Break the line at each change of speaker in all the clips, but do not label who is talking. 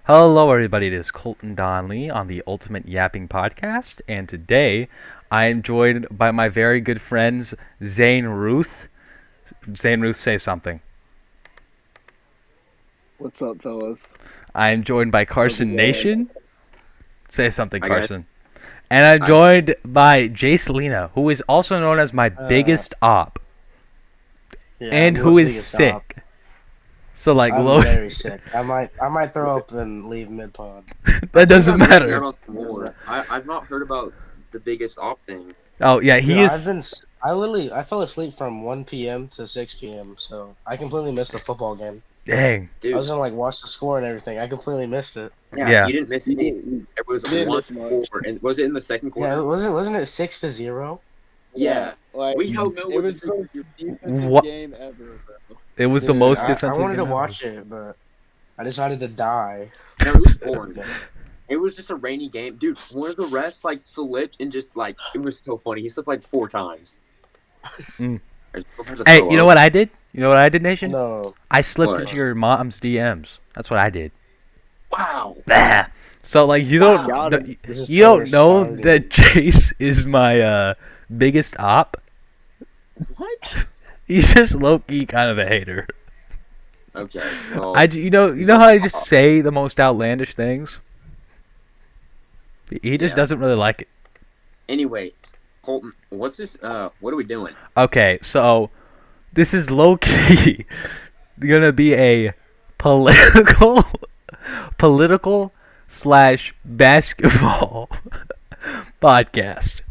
Hello, everybody. It is Colton Donley on the Ultimate Yapping Podcast, and today I am joined by my very good friends Zane Ruth. Zane Ruth, say something.
What's up, fellas?
I am joined by
How's it
Carson
going?
Nation. Say something,
I got
Carson. And I'm
I
joined by Jace Lena, who is also known as my biggest op,
Yeah,
and
I'm
who
the
is
biggest
sick.
op.
So, like,
I'm very sick. I might throw up and leave mid pod.
that doesn't
I've heard
matter.
about some more. I've not heard about the biggest op thing.
Oh, yeah, he
Dude,
is.
I fell asleep from 1 p.m. to 6 p.m. So I completely missed the football game.
Dang.
Dude,
I was gonna watch the score and everything. I completely missed it.
Yeah.
you didn't miss
You
any.
didn't-
It was
you didn't
1-4,
miss much.
and was it in the second
Yeah,
quarter?
wasn't it 6-0?
Yeah.
like
We held no
it
with
was
the
the most
6-0.
defensive
What?
game ever, bro.
It was the
Dude,
most
I
defensive
wanted to
game ever.
watch it, but I decided to die.
No, it was boring. It was just a rainy game, dude. One of the refs slipped and just it was so funny. He slipped 4 times.
Mm.
I just had to
Hey,
throw
you know
up.
what I did? You know what I did, Nation?
No.
I slipped
What?
into your mom's DMs. That's what I did.
Wow.
Bah. So like you
Wow.
don't
This is
you don't
first
know
starting.
that Chase is my biggest op.
What?
He's just low key kind of a hater.
Okay. Well,
You know how I just say the most outlandish things. He just
Yeah.
doesn't really like it.
anyway, Colton, what's this? What are we doing?
Okay, so this is low key gonna be a political slash basketball podcast.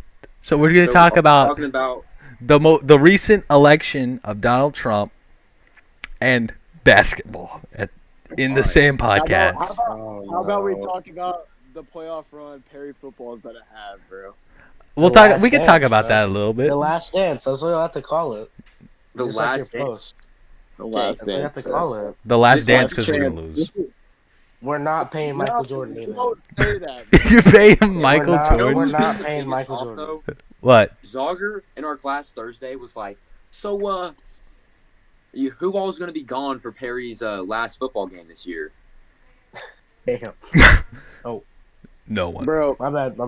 So we're gonna
So
talk
we're
about
talking about
the recent election of Donald Trump and basketball in the
Alright.
same podcast.
How about we
no.
talk about the playoff run Perry football is gonna have, bro?
We'll
The
talk.
Last
We can talk
Dance,
about
bro.
that a little bit.
The Last Dance. That's what I have to call it.
the
Just like
last
your
game.
post.
The last
That's what you have to
dance,
call it.
The last
Just
dance
watch
because we're
Chance.
gonna lose.
We're not paying Michael Jordan
You
either.
don't say that.
You pay him Michael
not-
Jordan.
we're
who's
not
been the
paying
biggest
Michael
op,
Jordan.
though?
What?
Zogger in our class Thursday was like, so who all is going to be gone for Perry's last football game this year?
Damn.
No one.
Bro,
My bad.
no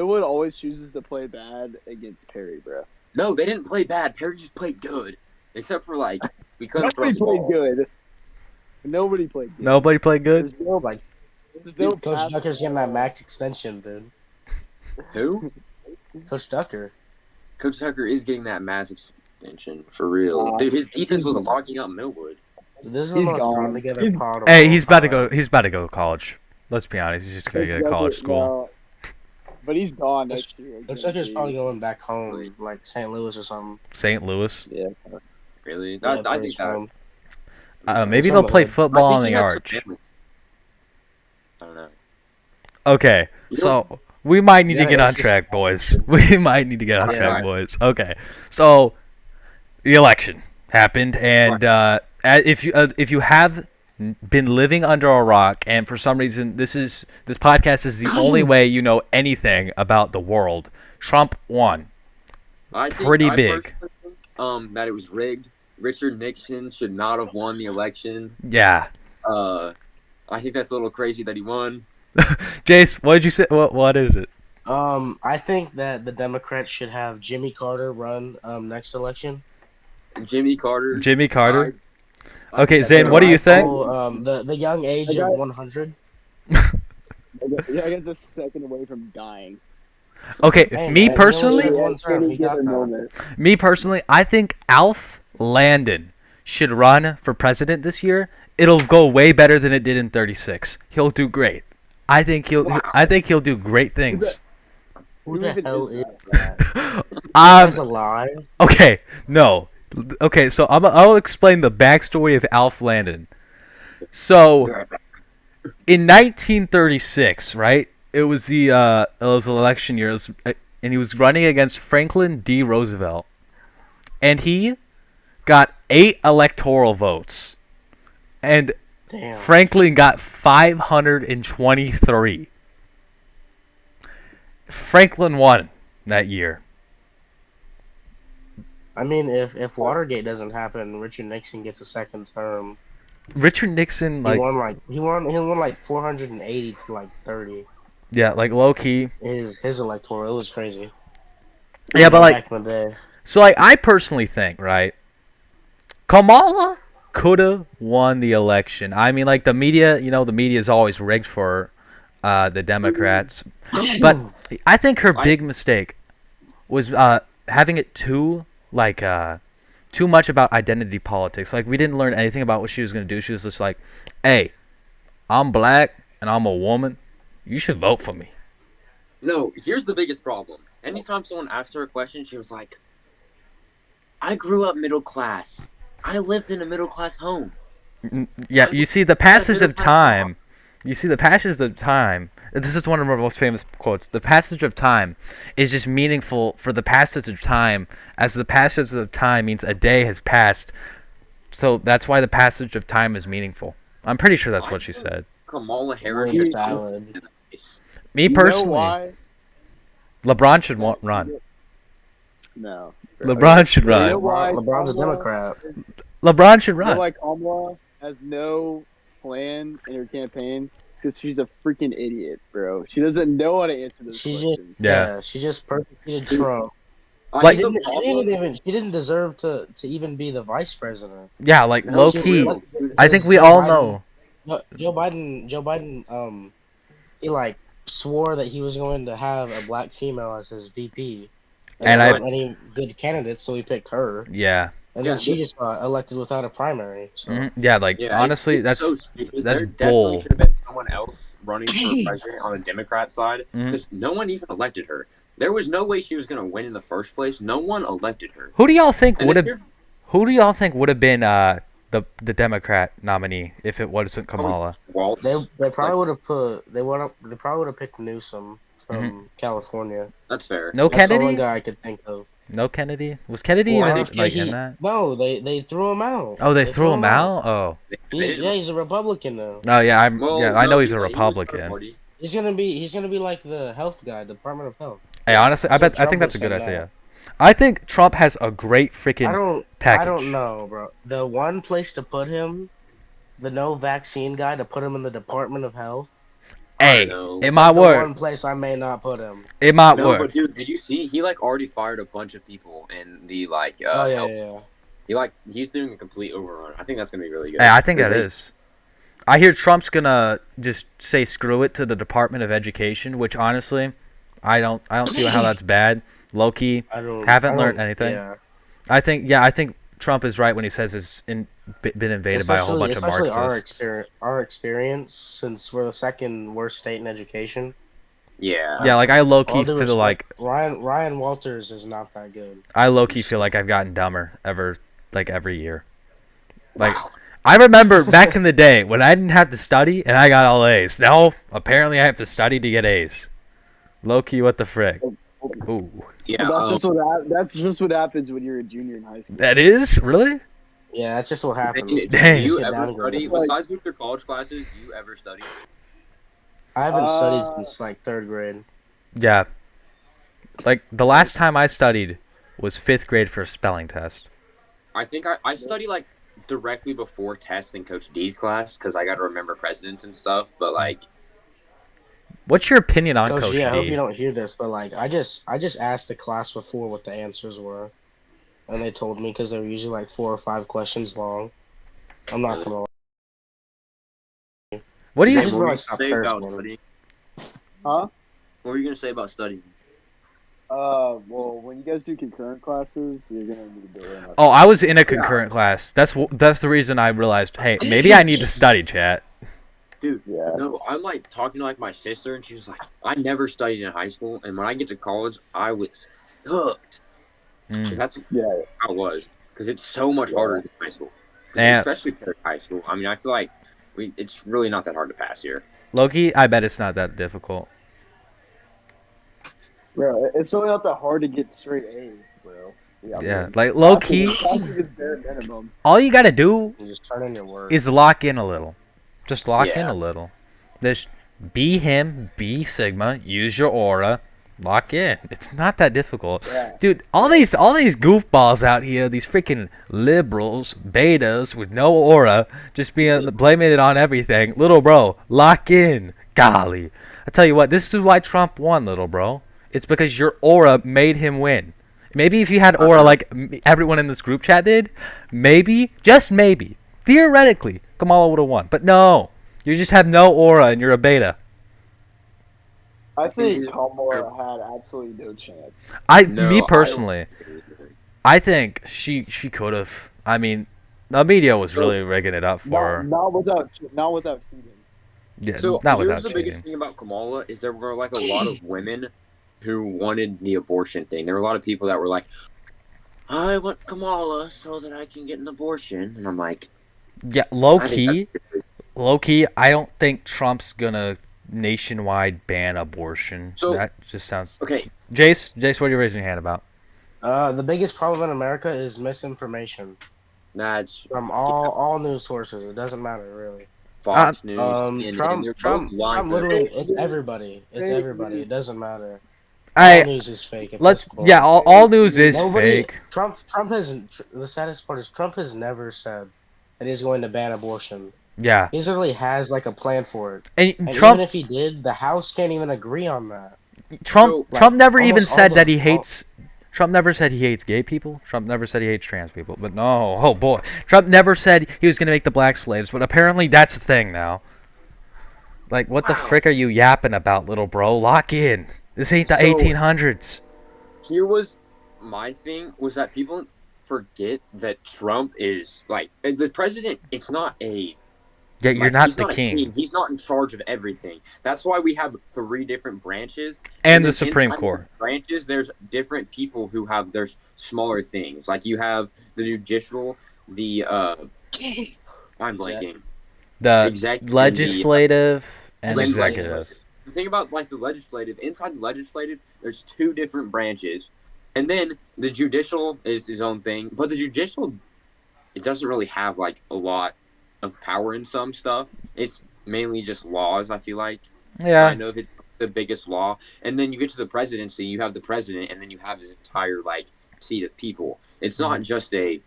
one always chooses to play bad against Perry, bro.
No, they didn't play bad. Perry just played good, except for we couldn't throw
Nobody
the
played
ball.
good. Nobody played good.
Nobody played good.
There's no
Like,
There's no
Coach
pass-
Ducker's getting that max extension, dude.
Who?
Coach Ducker.
Coach Tucker is getting that mass extension for real. Dude, his defense was locking up Millwood.
Dude, this is the
He's
most
gone.
thrown together
He's-
pod of
Hey,
all
he's about to
time.
go. He's about to go to college. Let's be honest. He's just gonna go to college school.
No, but he's gone
Coach-
next year.
Coach Ducker's probably
guaranteed.
going back home, like St. Louis or something.
St. Louis.
Yeah.
Really?
Yeah,
I
that's where
think
he's
that.
from.
Maybe
Some
they'll
of
play
it.
football
I
on
think
the
he had some
arch.
family. I don't know.
Okay,
You
so we might need to
Yeah,
get on
it's just-
track, boys. We might need to get on
Yeah.
track, boys. Okay, so the election happened, and if you have been living under a rock, and for some reason this podcast is the only way you know anything about the world, Trump won.
I
Pretty big.
personally think, that it was rigged. Richard Nixon should not have won the election.
Yeah,
I think that's a little crazy that he won.
Jace, what did you say? What is it?
I think that the Democrats should have Jimmy Carter run next election.
Jimmy Carter.
Jimmy Carter.
I
Okay,
think
Zane,
that's
what do you
right.
think?
The young age
I got-
of 100.
Yeah, I guess a second away from dying.
Okay,
Hey,
me
man,
personally,
you know one term,
Any
he got
given
that.
moment.
Me personally, I think Alf Landon should run for president this year. It'll go way better than it did in 36. He'll do great. I think he'll do great things.
Who the
even
hell
is
is
that?
that?
Um
That's alive.
okay, no. Okay, so I'll explain the backstory of Alf Landon. So in 1936, right? It was an election year, and he was running against Franklin D. Roosevelt, and he got 8 electoral votes, and
Damn.
Franklin got 523. Franklin won that year.
I mean, if Watergate doesn't happen, Richard Nixon gets a second term.
Richard Nixon,
He
like,
won like 480 to like 30.
yeah, like low key.
His electoral, it was crazy.
Yeah, but like,
Back in the day.
so like, I personally think, right, Kamala could have won the election. I mean, like the media, the media is always rigged for the Democrats, but I think her big mistake was having it too much about identity politics. Like we didn't learn anything about what she was gonna do. She was just like, "Hey, I'm black and I'm a woman. You should vote for me."
No, here's the biggest problem. Anytime someone asked her a question, she was like, I grew up middle class. I lived in a middle class home.
Yeah, you see the passage of time. You see the passage of time. This is one of our most famous quotes. The passage of time is just meaningful for the passage of time, as the passage of time means a day has passed. So that's why the passage of time is meaningful. I'm pretty sure that's what she said.
Kamala Harris.
Word salad.
Me
You know
personally,
why?
LeBron should run.
No.
LeBron should
So you know
run.
why
LeBron's a
Kamala-
Democrat.
LeBron should
You know
run.
why Kamala has no plan in her campaign? Because she's a freaking idiot, bro. She doesn't know how to answer those
She just
questions.
Yeah.
she just persecuted Trump.
Like-
She didn't deserve to even be the vice president.
Yeah, like
No,
low
she
key.
will.
I think we
Joe
all
Biden-
know.
No, Joe Biden, he like swore that he was going to have a black female as his VP,
And
there
I-
weren't any good candidates, so he picked her,
Yeah.
and
Yeah,
then she just got elected without a primary. So
Mhm. Yeah, like
Yeah,
honestly,
it's
that's
so stupid.
that's
There
bull.
definitely should have been someone else running for president on the Democrat side
Mhm.
because no one even elected her. There was no way she was going to win in the first place. No one elected her.
Who do y'all think
And
would have?
then here's-
Who do y'all think would have been the Democrat nominee if it wasn't Kamala?
Waltz.
they probably would have they probably would have picked Newsom from California.
That's fair.
No
That's the only
Kennedy.
guy I could think of.
No Kennedy. Was Kennedy
Well, I
even
think
like
he-
in that?
No, they threw him out.
Oh, they threw him out. Oh.
He's a Republican now.
No, yeah,
Well,
I
no,
know he's a
like- he was
Republican.
third-party.
He's gonna be like the health guy, Department of Health.
Hey, honestly, I
So
think
Trump
that's a
was
good
saying
idea. I think Trump has a great freaking
I
package.
don't know, bro. The one place to put him, the no vaccine guy, to put him in the Department of Health.
Hey,
know.
it might
The
work.
one place I may not put him.
It might
No,
work.
but dude, did you see? He like already fired a bunch of people in the like.
Oh yeah,
health-
yeah.
he's doing a complete overrun. I think that's gonna be really good.
Hey, I think that
Because
is. I hear Trump's gonna just say screw it to the Department of Education, which honestly, I don't see how that's bad. Low key,
I
Haven't
don't-
learned anything.
Yeah.
I think Trump is right when he says it's been invaded by a whole bunch of
Especially
Marxists.
our experience, since we're the second worst state in education.
Yeah.
Yeah, like I low
All
key
due
feel like
respect, Ryan Walters is not that good.
I low key feel like I've gotten dumber every year. Like
Wow.
I remember back in the day when I didn't have to study and I got all A's. Now apparently I have to study to get A's. Low key, what the frick? Ooh,
Yeah.
That's just what happens when you're a junior in high school.
that is really.
Yeah, that's just what happens.
Dang.
Do you
Get
ever
downgraded.
study besides with your college classes? Do you ever study?
I haven't studied since like third grade.
Yeah. Like the last time I studied was 5th grade for a spelling test.
I think I study like directly before tests in Coach D's class because I got to remember presidents and stuff. But like,
What's your opinion on
Coach,
Coach
I hope
D?
you don't hear this, but like I just asked the class before what the answers were, and they told me because they were usually like 4 or 5 questions long. I'm not gonna lie.
What do
Just
you?
before I
gonna
stop
say about
cursing.
studying?
Huh?
What were you gonna say about studying?
Well, when you guys do concurrent classes, you're gonna need to learn.
Oh, I was in a concurrent class. That's the reason I realized. Hey, maybe I need to study, chat.
Dude,
Yeah.
no, I'm like talking to like my sister, and she was like, "I never studied in high school, and when I get to college, I was hooked."
Mm.
That's
Yeah.
how it was because it's so much harder than high school,
And-
especially for high school. I mean, I feel like it's really not that hard to pass here.
Loki, I bet it's not that difficult.
Bro, it's really not that hard to get straight A's, bro.
Yeah, like low key,
That's the bare minimum.
all you gotta do
You just turn in your work.
is lock in a little. Just lock in
Yeah.
a little. Just be him, be Sigma, use your aura, Lock in. It's not that difficult.
Yeah.
Dude, all these goofballs out here, these freaking liberals, betas with no aura, just blaming it on everything. Little bro, lock in. Golly. I tell you what, this is why Trump won, little bro. It's because your aura made him win. Maybe if you had aura like everyone in this group chat did, maybe, just maybe, theoretically, Kamala would have won. But no, you just have no aura and you're a beta.
I think Kamala had absolutely no chance.
Me personally, I think she could have. I mean, the media was really rigging it up for her.
Not without cheating.
Yeah,
So
not
here's
without
the biggest
cheating.
thing about Kamala is there were like a lot of women who wanted the abortion thing. There were a lot of people that were like, I want Kamala so that I can get an abortion. And I'm like,
Yeah,
I think
low key, I don't think Trump's gonna nationwide ban abortion.
So-
That just sounds.
okay.
Jace, what are you raising your hand about?
The biggest problem in America is misinformation
That's
from all news sources. It doesn't matter really.
Fox News. CNN,
Trump,
they're
Trump,
both lying
Trump,
to their
literally,
face.
it's everybody. It's everybody. It doesn't matter.
All
All
right,
news is fake. At
let's.
this point.
Yeah, all news is
Nobody,
fake.
Trump hasn't. The saddest part is Trump has never said that he's going to ban abortion.
Yeah,
He literally has like a plan for it.
and
And
Trump,
even if he did, the House can't even agree on that.
Trump
like,
never even
almost all
said
the-
that he hates. Trump never said he hates gay people. Trump never said he hates trans people. But no, oh boy, Trump never said he was gonna make the black slaves. But apparently that's a thing now. Like, what the frick are you yapping about, little bro? Lock in. This ain't the
So-
1800s.
Here was my thing was that people forget that Trump is like the president. It's not a
Yeah, you're
like,
not
he's
the
not a
king.
He's not in charge of everything. That's why we have 3 different branches.
And the
then
Supreme
inside
Court.
the branches, there's different people who have their smaller things. Like you have the judicial, the I'm blanking.
The
Executive,
legislative and
legislative.
executive.
The thing about like the legislative, inside the legislative, there's 2 different branches, and then the judicial is his own thing. But the judicial, it doesn't really have like a lot of power in some stuff. It's mainly just laws. I feel like
Yeah.
kind of it's the biggest law, and then you get to the presidency. You have the president, and then you have his entire like seat of people. It's not just a.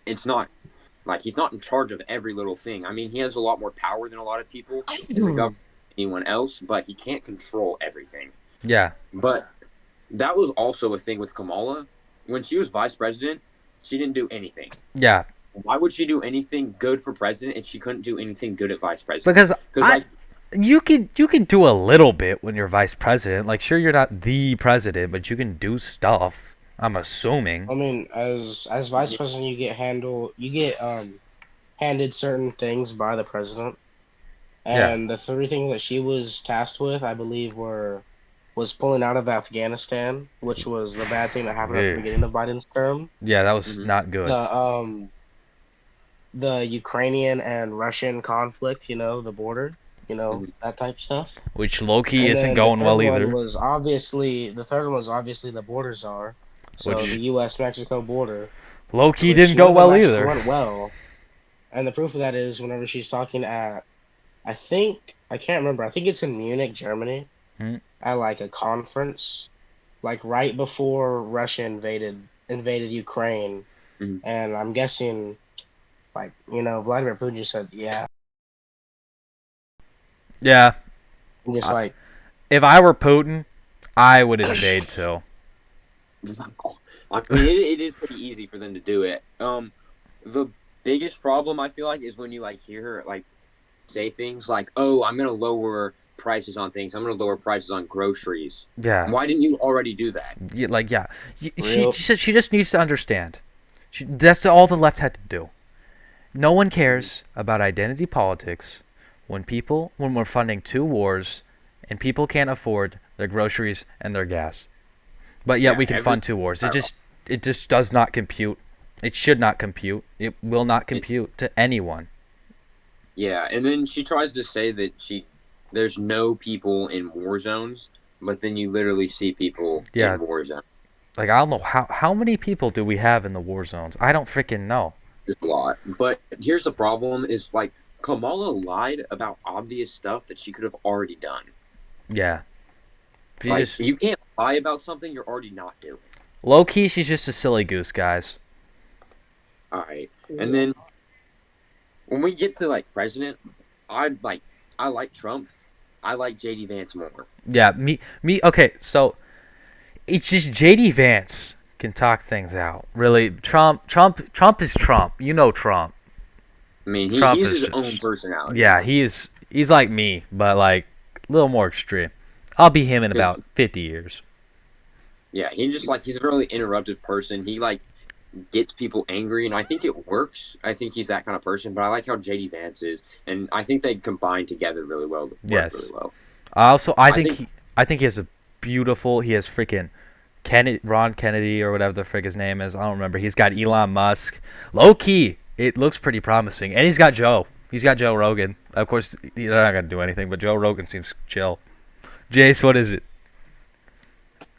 It's not like he's not in charge of every little thing. I mean, he has a lot more power than a lot of people in the government, anyone else, but he can't control everything.
Yeah.
But that was also a thing with Kamala. When she was vice president, she didn't do anything.
Yeah.
Why would she do anything good for president if she couldn't do anything good at vice president?
Because
like,
you can do a little bit when you're vice president. Like, sure, you're not the president, but you can do stuff. I'm assuming.
I mean, as vice president, you get handed certain things by the president, and the 3 things that she was tasked with, I believe, was pulling out of Afghanistan, which was the bad thing that happened at the beginning of Biden's term.
Yeah, that was not good.
The Ukrainian and Russian conflict, the border, that type of stuff.
Which low-key
And
isn't
then
going well
the
either.
third one was obviously the border czar. So
Which-
the U.S.-Mexico border.
Low-key
which
didn't go
none of
well
them actually
either.
went well. And the proof of that is whenever she's talking at, I can't remember, I think it's in Munich, Germany, at like a conference, like right before Russia invaded Ukraine. And I'm guessing, like, Vladimir Putin just said, yeah.
Yeah.
And just like,
If I were Putin, I would invade too.
I mean, it is pretty easy for them to do it. The biggest problem I feel like is when you like hear her like say things like, "Oh, I'm gonna lower prices on things. I'm gonna lower prices on groceries."
Yeah.
Why didn't you already do that?
She just needs to understand. That's all the left had to do. No one cares about identity politics when we're funding 2 wars and people can't afford their groceries and their gas. But yet we can fund 2 wars. It just does not compute. It should not compute. It will not compute to anyone.
Yeah, and then she tries to say that there's no people in war zones, but then you literally see people in war zones.
Like, I don't know how many people do we have in the war zones? I don't freaking know.
There's a lot. But here's the problem is like Kamala lied about obvious stuff that she could have already done.
Yeah.
Like
just
you can't lie about something you're already not doing.
low key. She's just a silly goose, guys.
All right, and then when we get to like president, I like Trump. I like JD Vance more.
Yeah, me. Okay, so it's just JD Vance can talk things out. Really, Trump is Trump. You know Trump.
I mean,
Trump
he's
is
his own
just,
personality.
yeah, he's like me, but like a little more extreme. I'll be him in about 50 years.
Yeah, he's a really interruptive person. He like gets people angry, and I think it works. I think he's that kind of person. But I like how JD Vance is, and I think they combine together really well.
Yes.
Really well.
I think he has a beautiful. He has freaking Ron Kennedy or whatever the frick his name is. I don't remember. He's got Elon Musk. Low key, it looks pretty promising, and he's got Joe. He's got Joe Rogan. Of course, they're not gonna do anything, but Joe Rogan seems chill. Jace, what is it?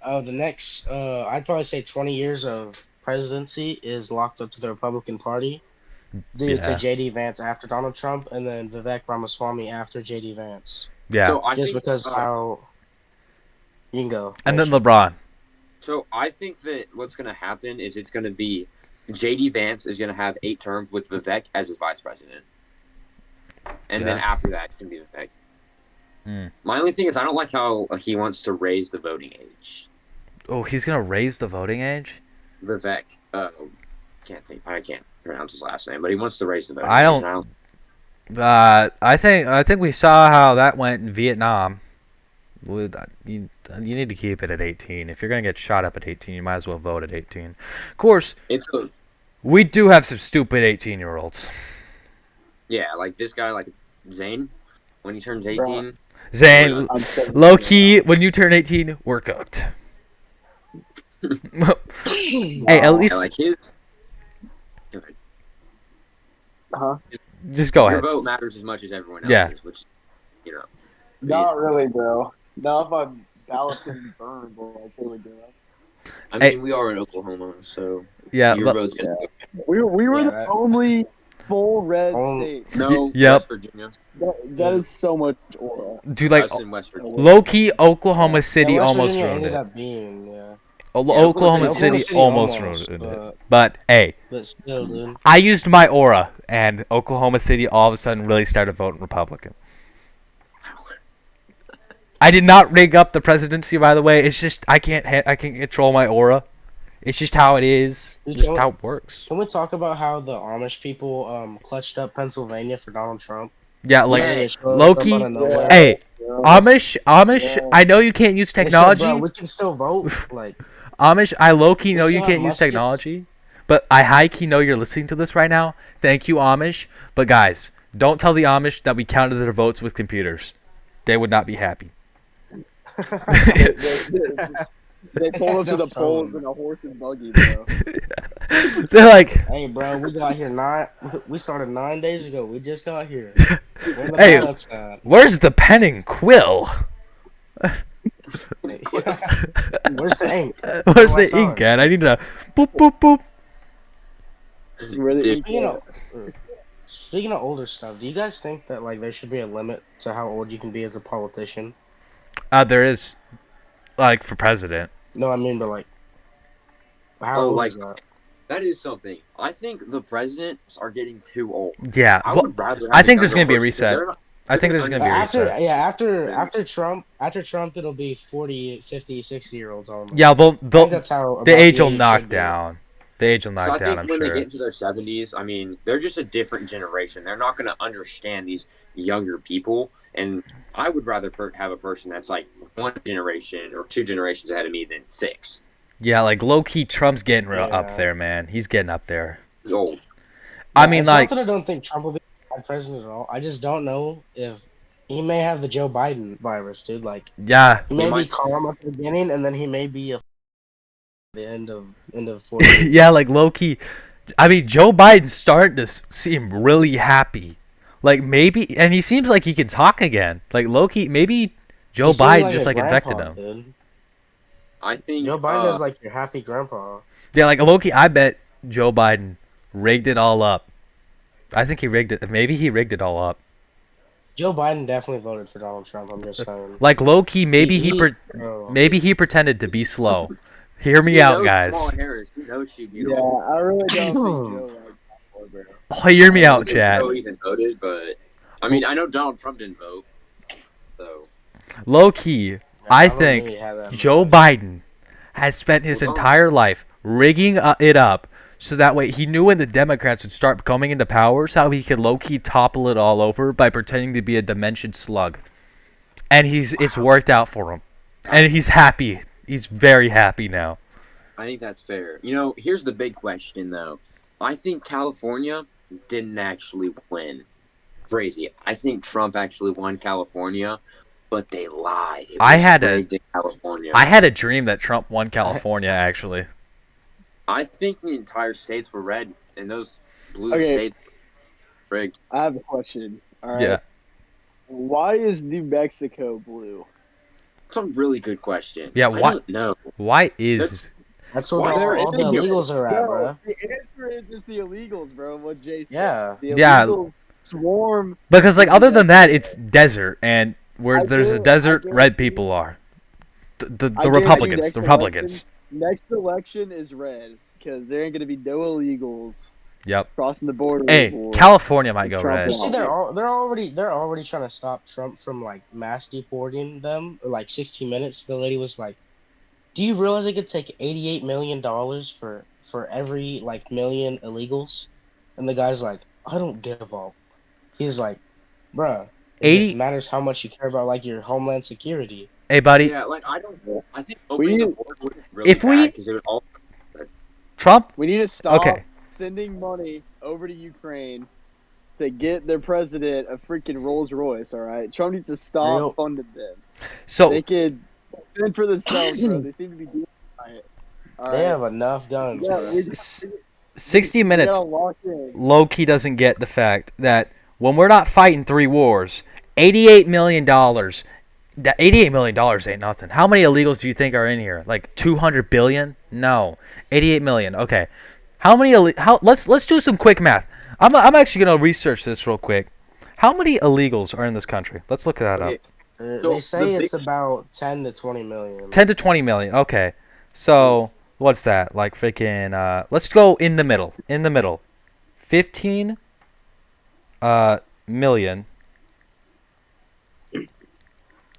The next, I'd probably say 20 years of presidency is locked up to the Republican Party due to
Yeah.
JD Vance after Donald Trump, and then Vivek Ramaswamy after JD Vance.
Yeah.
So I
Just
think,
because how you can go.
And then LeBron.
So I think that what's going to happen is it's going to be JD Vance is going to have 8 terms with Vivek as his vice president, and then
Yeah.
after that it's going to be Vivek.
Hmm.
My only thing is I don't like how he wants to raise the voting age.
Oh, he's gonna raise the voting age.
Vivek, I can't pronounce his last name, but he wants to raise the voting
I
age.
don't- I think we saw how that went in Vietnam. You need to keep it at 18. If you're gonna get shot up at 18, you might as well vote at 18. Of course, we do have some stupid 18-year-olds.
Yeah, like this guy, like Zane, when he turns 18.
Zane, low key, when you turn 18, we're cooked. Hey, at least
Like his.
Huh?
just go
Your
ahead.
vote matters as much as everyone else's,
Yeah.
which, you know.
Not really, bro. Not if I'm ballot can burn, but I would do it.
I
Hey.
mean, we are in Oklahoma, so
Yeah,
your
but-
vote's gonna
We were
Yeah,
the
that-
only full red
Oh.
state.
No,
Yep.
West Virginia.
That is so much aura.
dude, like
Us in West Virginia.
low key, Oklahoma City
Yeah, West
almost
Virginia
ruined
ended
it.
up being,
Oklahoma
Oklahoma
City
City
almost
almost,
ruined it.
but-
But hey,
but still, dude.
I used my aura, and Oklahoma City all of a sudden really started voting Republican. I did not rig up the presidency, by the way. It's just I can't control my aura. It's just how it is.
You
Just
don't-
how it works.
Can we talk about how the Amish people clutched up Pennsylvania for Donald Trump?
Yeah, like
Yeah.
They showed
low
up
key.
out of nowhere.
Hey,
Yeah.
Amish.
Yeah.
I know you can't use
They said,
technology.
"Bro, we can still vote." Like,
Amish, I low key
They
know you
still have
can't use
muskets.
technology, but I high key know you're listening to this right now. Thank you, Amish. But guys, don't tell the Amish that we counted their votes with computers. They would not be happy.
They pulled us to the polls in a horse and buggy, bro.
They're like,
hey, bro, we got here We started 9 days ago. We just got here. Where the
Hey.
ballots at?
"Where's the pen and quill?
Where's the ink?
Where's
my
the ink
son?
at? I need to boop boop boop."
Really?
Speaking of older stuff, do you guys think that like there should be a limit to how old you can be as a politician?
There is, like for president.
No, I mean, but like, how
Oh,
old
like-
is that?
That is something. I think the presidents are getting too old.
Yeah,
I
well,
would rather.
I
have
think
a
there's
younger
gonna be a
person, 'cause
reset.
they're not-
I think there's gonna be a
After
reset.
after Trump, it'll be 40, 50, 60-year-olds on.
Yeah,
I think that's how
the
about
age will
age
knock
should be.
down. The age will
So I
knock
think
down. I'm
when they
sure.
get into their 70s, I mean, they're just a different generation. They're not going to understand these younger people. And I would rather have a person that's like 1 generation or 2 generations ahead of me than 6.
Yeah, like low key, Trump's getting real
Yeah.
up there, man. He's getting up there.
He's old.
I
Yeah,
mean,
it's
like,
not that I don't think Trump will be a bad president at all. I just don't know if he may have the Joe Biden virus, dude. Like,
yeah,
he may be
might-
calm at the beginning, and then he may be the end of 40.
yeah, like low key. I mean, Joe Biden's starting to seem really happy. Like maybe, and he seems like he can talk again. Like low key, maybe Joe
He seems
Biden
like
just
a
like infected
grandpa,
him.
dude.
I think
Joe Biden is like your happy grandpa.
Yeah, like low key, I bet Joe Biden rigged it all up. I think he rigged it. Maybe he rigged it all up.
Joe Biden definitely voted for Donald Trump. I'm just saying.
Like low key,
Bro.
maybe he pretended to be slow. Hear me
He
out,
knows Kamala
guys.
Harris. He knows she'd be
Yeah,
wrong.
I really don't think Joe likes that, bro.
Oh, hear me
I don't
out,
think
chat.
Joe even voted, but I mean, I know Donald Trump didn't vote, so
Low key,
Yeah,
I
I don't think
think
he had that
Joe
much.
Biden has spent his
well,
entire life rigging it up so that way he knew when the Democrats would start coming into power, so how he could low key topple it all over by pretending to be a dimension slug, and it's worked out for him, and he's happy. He's very happy now.
I think that's fair. You know, here's the big question though. I think California didn't actually win. Crazy. I think Trump actually won California, but they lied. It
I
was
had
rigged in California.
I had a dream that Trump won California. Actually,
I think the entire states were red, and those blue
Okay.
states were rigged.
I have a question. All right.
yeah.
Why is New Mexico blue?
It's a really good question.
Yeah,
I
why-
don't know.
Why is
That's where
Why
all
is
the
it-
illegals are at,
No,
bro.
the answer is just the illegals, bro. What Jay said.
Yeah.
The
Yeah.
illegals swarm.
because like other than that, it's desert, and where
I
there's a
guarantee-
desert,
I
red
guarantee-
people are. The
I guarantee you
Republicans,
next
the Republicans.
Next election is red because there ain't gonna be no illegals
Yep.
crossing the border.
Hey,
anymore.
California might go
Trump
red.
won.
See, they're already trying to stop Trump from like mass deporting them. Like 60 minutes, the lady was like, "Do you realize it could take $88 million for every like million illegals?" And the guy's like, "I don't give up." He's like, "Bruh, it
80
just matters how much you care about like your homeland security."
Hey, buddy,
Yeah, like I don't. I think opening the border would be really
If we-
bad because it would all.
Trump.
We need to stop
Okay.
sending money over to Ukraine to get their president a freaking Rolls Royce. All right, Trump needs to stop
Real-
funding them.
So
They could fend for themselves, bro. They seem to be doing it. All
They
right.
have enough guns,
Yeah,
bro.
we-
60
we
minutes.
gotta lock in.
Low key doesn't get the fact that when we're not fighting 3 wars, $88 million. That $88 million ain't nothing. How many illegals do you think are in here? Like 200 billion? No, 88 million. Okay, how many? Let's do some quick math. I'm actually gonna research this real quick. How many illegals are in this country? Let's look that up.
Okay,
They say
the
it's
big-
about 10 to 20 million.
10 to 20 million. Okay, so what's that? Like freaking. Let's go in the middle. 15 million.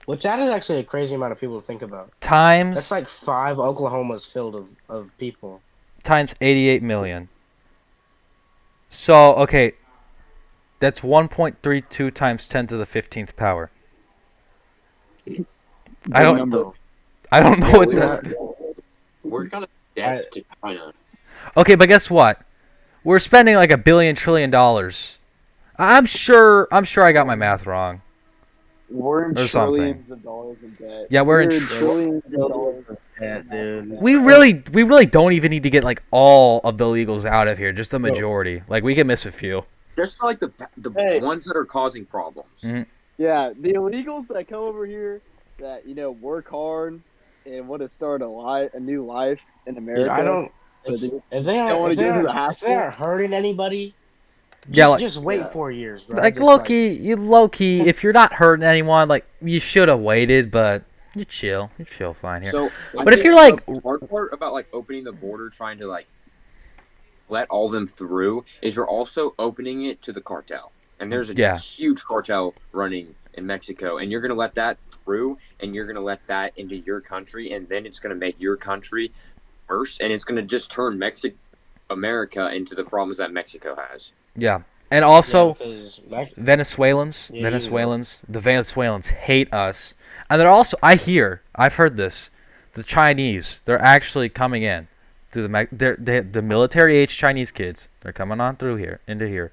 Which that is actually a crazy amount of people to think about.
Times
That's like 5 Oklahomas filled of people.
times 88 million. So, okay, that's 1.32 times 10 to the 15th power. I don't
Number.
I don't know
Yeah,
what
we
that.
We're kind of dead to China.
Okay, but guess what? We're spending like $1 trillion. I'm sure I got my math wrong.
We're in
Or something.
trillions of dollars in debt.
Yeah, we're in
trillions of dollars.
Yeah, dude.
We really don't even need to get like all of the illegals out of here, just the majority. Like we can miss a few.
Just like the
Hey.
ones that are causing problems.
Mhm.
Yeah, the illegals that come over here that work hard and want to start a new life in America.
Dude, I don't.
but
If,
they
if they
don't wanna
aren't, if they
go through the
aren't, if they
hassle.
aren't hurting anybody,
Yeah, like
just wait
yeah.
4 years, bro.
like
Just,
low key, if you're not hurting anyone, like you should have waited, but you feel fine here.
So,
But if you're like-
the hard part about like opening the border, trying to like let all them through, is you're also opening it to the cartel, and there's a
Yeah.
huge cartel running in Mexico, and you're gonna let that through, and you're gonna let that into your country, and then it's gonna make your country worse, and it's gonna just turn America into the problems that Mexico has.
Yeah, and also.
Yeah, 'cause Mex-
Venezuelans,
Yeah, you know.
the Venezuelans hate us, and they're also. I've heard this. The Chinese, they're actually coming in through the military age Chinese kids. They're coming on through here into here,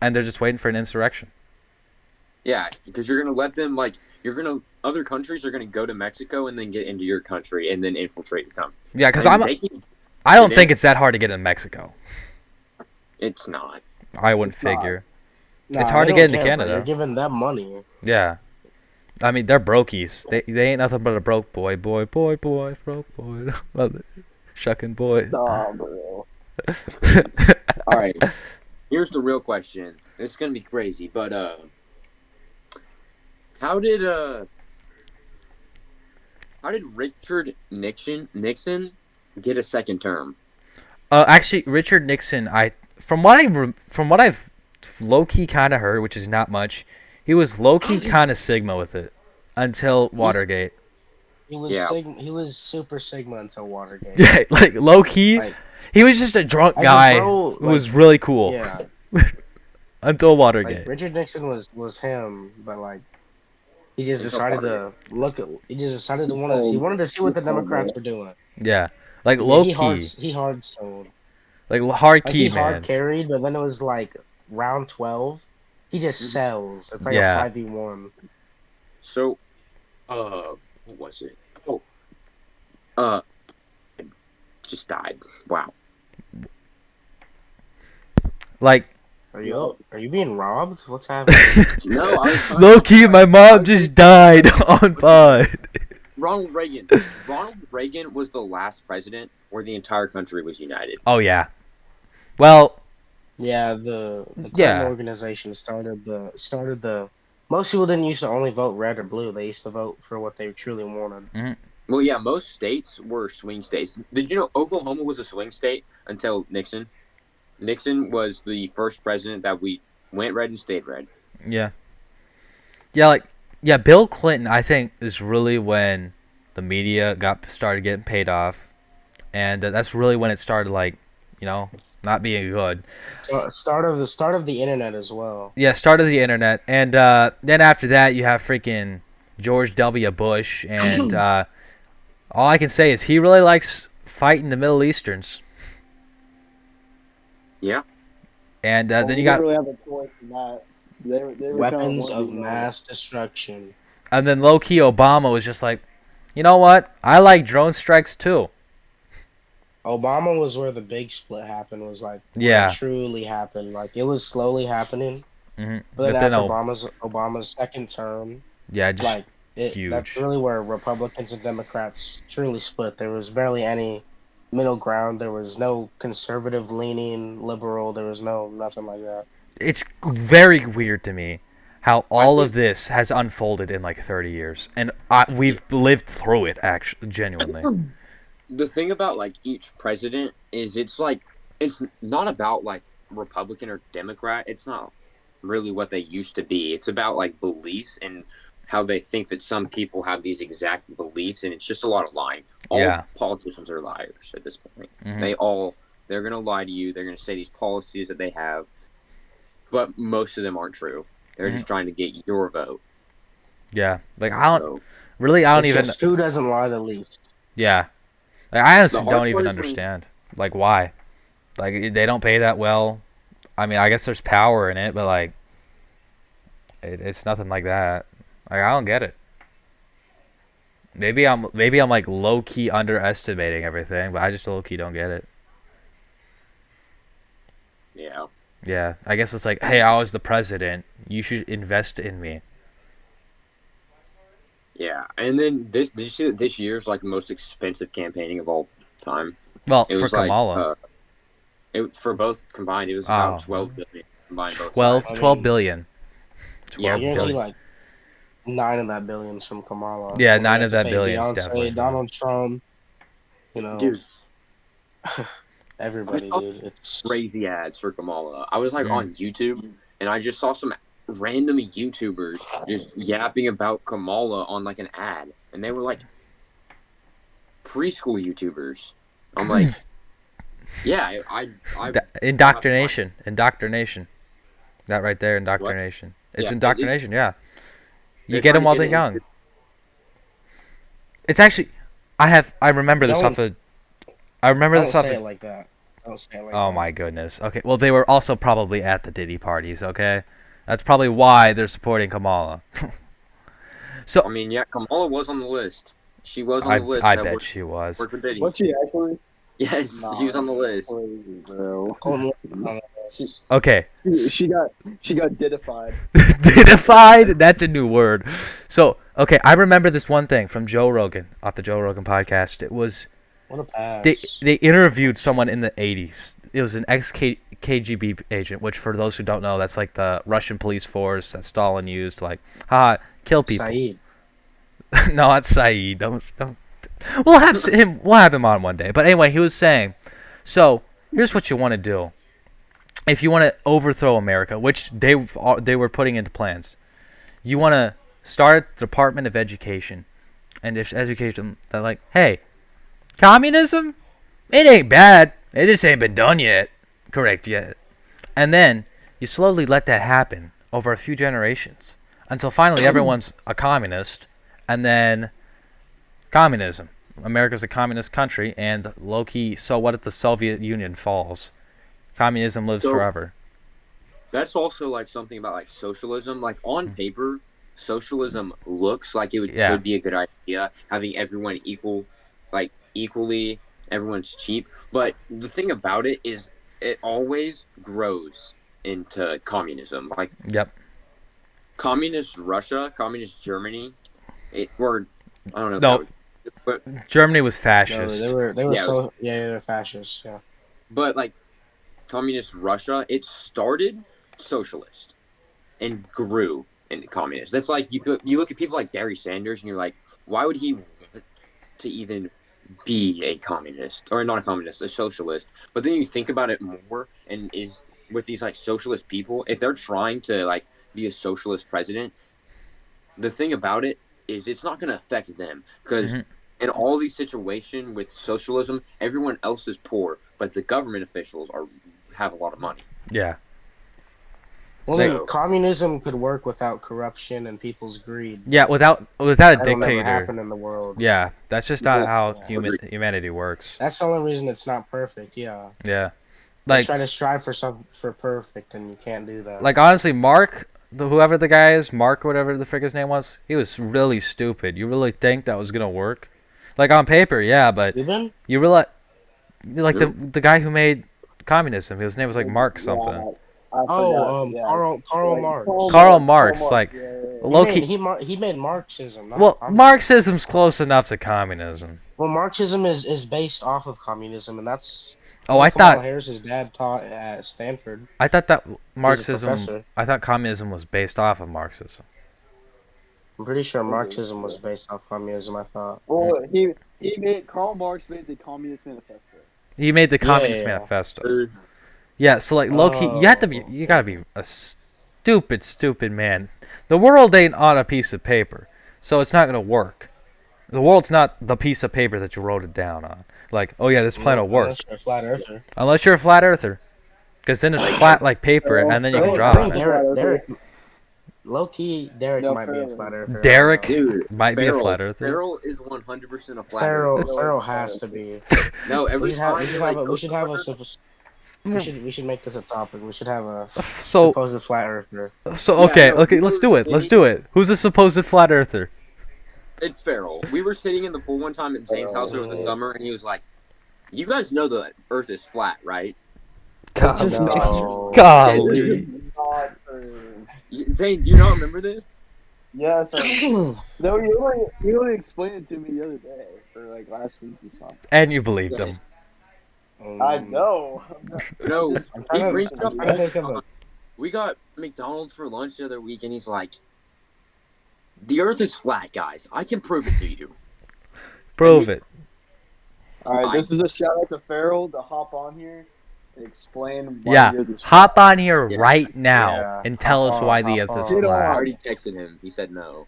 and they're just waiting for an insurrection.
Yeah, because you're gonna let them other countries are gonna go to Mexico and then get into your country and then infiltrate your country.
Yeah, because
And they can-
I don't
get
think
in.
it's that hard to get in Mexico.
It's not.
I wouldn't
It's not.
figure.
Nah,
It's hard
they
to get
don't
into
care, bro.
Canada.
You're giving them money.
Yeah, I mean they're brokies. They ain't nothing but a broke boy, broke boy, love it, shucking boy.
Nah, bro.
All right. Here's the real question. This is gonna be crazy, but How did Richard Nixon get a second term?
Actually, Richard Nixon, from what I've low key kind of heard, which is not much, he was low key kind of Sigma with it until Watergate.
He was
Yeah.
he was super Sigma until Watergate.
Yeah, like low key,
Like,
he was just a drunk
as a
guy
bro,
who was really cool
Yeah,
until
like
Watergate.
Richard Nixon was him, but like he just
Until
decided
Watergate.
to look at. He just decided to
He's
want to. He
old.
wanted to see what the
He's old,
Democrats
bro.
were doing.
Yeah, like
Yeah,
low key,
he hard sold.
like hard
Like
key
he hard
man.
carried, but then it was like round 12. He just sells. It's like
Yeah.
a 5v1.
So, what was it? Oh, uh, just died. Wow.
Like
Are you being robbed? What's happening?
No, I was talking
low
about
key, my mom just died on pod.
Ronald Reagan. Ronald Reagan was the last president where the entire country was united.
Oh yeah. Well,
Yeah, the Clinton
Yeah.
organization started the. Most people didn't used to only vote red or blue. They used to vote for what they truly wanted.
Well, yeah, most states were swing states. Did you know Oklahoma was a swing state until Nixon? Nixon was the first president that we went red and stayed red.
yeah. Yeah, Bill Clinton, I think, is really when the media started getting paid off, and that's really when it started, like, not being good.
Start of the internet as well.
Yeah, start of the internet, and then after that, you have freaking George W. Bush, and all I can say is he really likes fighting the Middle Easterns.
Yeah.
And
Well,
then
we
you got,
didn't really have a choice in that. They were kinda
Weapons
one
of
the other.
mass destruction.
and then low key Obama was just like, you know what? I like drone strikes too.
Obama was where the big split happened. Was like when
Yeah.
it truly happened. Like it was slowly happening,
hmm
but then
But then,
after Obama's second term,
yeah, just
like that's
huge.
really where Republicans and Democrats truly split. There was barely any middle ground. There was no conservative leaning liberal. There was nothing like that.
It's very weird to me how all
think-
of this has unfolded in like 30 years, and we've lived through it. Actually, genuinely.
The thing about like each president is it's not about like Republican or Democrat. It's not really what they used to be. It's about like beliefs and how they think that some people have these exact beliefs, and it's just a lot of lying. All
Yeah.
politicians are liars at this point.
Mhm.
They're gonna lie to you. They're gonna say these policies that they have, but most of them aren't true. They're just trying to get your vote.
Yeah, like I don't
So,
really, I don't
It's
even.
just who doesn't lie the least.
Yeah, like I honestly
The hard
don't
part
even
is when-
understand like why. Like they don't pay that well. I mean, I guess there's power in it, but like it's nothing like that. Like I don't get it. Maybe I'm like low key underestimating everything, but I just low key don't get it.
yeah.
Yeah, I guess it's like, hey, I was the president. You should invest in me.
Yeah, and then did you see that this year's like the most expensive campaigning of all time?
Well,
It
for
was like
Kamala,
for both combined, it was
Oh.
about 12 billion combined both
12,
sides.
12 billion.
Yeah,
12
You're gonna see
billion.
like 9 of that billion's from Kamala.
Yeah,
And then
9
you
of
have
that
to pay
billion's
Beyonce,
definitely from
Donald Trump. You know,
Dude,
everybody,
I-
dude. It's
crazy ads for Kamala. I was like
Mm.
on YouTube, and I just saw some random YouTubers just yapping about Kamala on like an ad, and they were like preschool YouTubers. I'm like, yeah,
Indoctrination. Indoctrination. That right there, indoctrination. It's
Yeah,
indoctrination, yeah. You
they're
get them
trying
while
to
they're
get
young.
it.
It's actually, I remember this off
Don't-
the. I remember
don't
this off
say
the.
it like that. Don't say it like
Oh
that.
my goodness. Okay, well they were also probably at the Diddy parties. Okay, that's probably why they're supporting Kamala.
I mean, yeah, Kamala was on the list. She was on the list.
I
that
bet
worked-
she was.
worked with Diddy.
What's she actually?
Yes,
Nah,
she was on the list.
Crazy, bro.
Colton,
Okay.
She got didified.
Didified? That's a new word. So, okay, I remember this one thing from Joe Rogan, off the Joe Rogan podcast. It was
What a pass.
They interviewed someone in the 80s. It was an ex-KGB agent, which for those who don't know, that's like the Russian police force that Stalin used to kill people.
Saeed.
No, not Saeed. Don't. We'll have him. We'll have him on one day. But anyway, he was saying, so here's what you want to do. If you want to overthrow America, which they were putting into plans, you want to start the Department of Education, and if education, they're like, hey, communism, it ain't bad. It just ain't been done yet, correct yet. And then you slowly let that happen over a few generations until finally everyone's a communist, and then communism. America's a communist country, and low-key, so what if the Soviet Union falls? Communism lives forever.
That's also like something about like socialism. Like on paper, socialism looks like it would be a good idea, having everyone equally, everyone's cheap. But the thing about it is, it always grows into communism. Like, communist Russia, communist Germany, I don't know.
No, but Germany was fascist.
No, they were they're fascist. Yeah,
but like communist Russia, it started socialist and grew into communist. That's like you look at people like Barry Sanders and you're like, why would he want to even be a communist, or not a communist, a socialist? But then you think about it more, and is with these like socialist people, if they're trying to like be a socialist president, the thing about it is it's not going to affect them, because in all these situations with socialism, everyone else is poor, but the government officials have a lot of money.
Yeah.
Well, then communism could work without corruption and people's greed.
Yeah, without a dictator.
Never happen in the world.
Yeah, that's just not how humanity works.
That's the only reason it's not perfect. Yeah.
Yeah.
Like, try to strive for perfect, and you can't do that.
Like, honestly, Mark, whoever the guy is, Mark, whatever the frick his name was, he was really stupid. You really think that was gonna work? Like, on paper, yeah, but you realize, like, the guy who made communism, his name was like Mark something.
Karl Marx.
Karl Marx, like,
he made Marxism.
Well, Marxism's close enough to communism.
Well, Marxism is based off of communism, and that's.
I thought
Harris's dad taught at Stanford.
I thought that communism was based off of Marxism.
I'm pretty sure Marxism was based off communism. I thought.
Well, Karl Marx made the Communist Manifesto.
He made the Communist Manifesto. Yeah, so like low-key, you gotta be a stupid man. The world ain't on a piece of paper, so it's not gonna work. The world's not the piece of paper that you wrote it down on. Like, oh yeah, this plan will work.
Unless you're a flat earther.
Unless you're a flat earther, because then it's flat like paper, and then you can draw on it.
Derek, low-key, Derek might be a flat earther.
Derek might be a flat earther.
Farrell is 100% a flat earther.
Farrell has to be.
No, we
should make this a topic. We should have a
supposed
flat earther.
So okay, let's do it. Who's a supposed flat earther?
It's Farrell. We were sitting in the pool one time at Zane's house over the summer, and he was like, "You guys know the Earth is flat, right?"
Golly.
Zane, do you not remember this?
Yes. No, you only explained it to me the other day, or like last week or something.
And you believed him.
I know.
No, he brings up. We got McDonald's for lunch the other week, and he's like, "The Earth is flat, guys. I can prove it to you."
Prove it.
All right, this is a shout out to Farrell to hop on here and explain why
the
Earth is flat.
Hop on here right now and tell us why the Earth is flat.
I already texted him. He said no.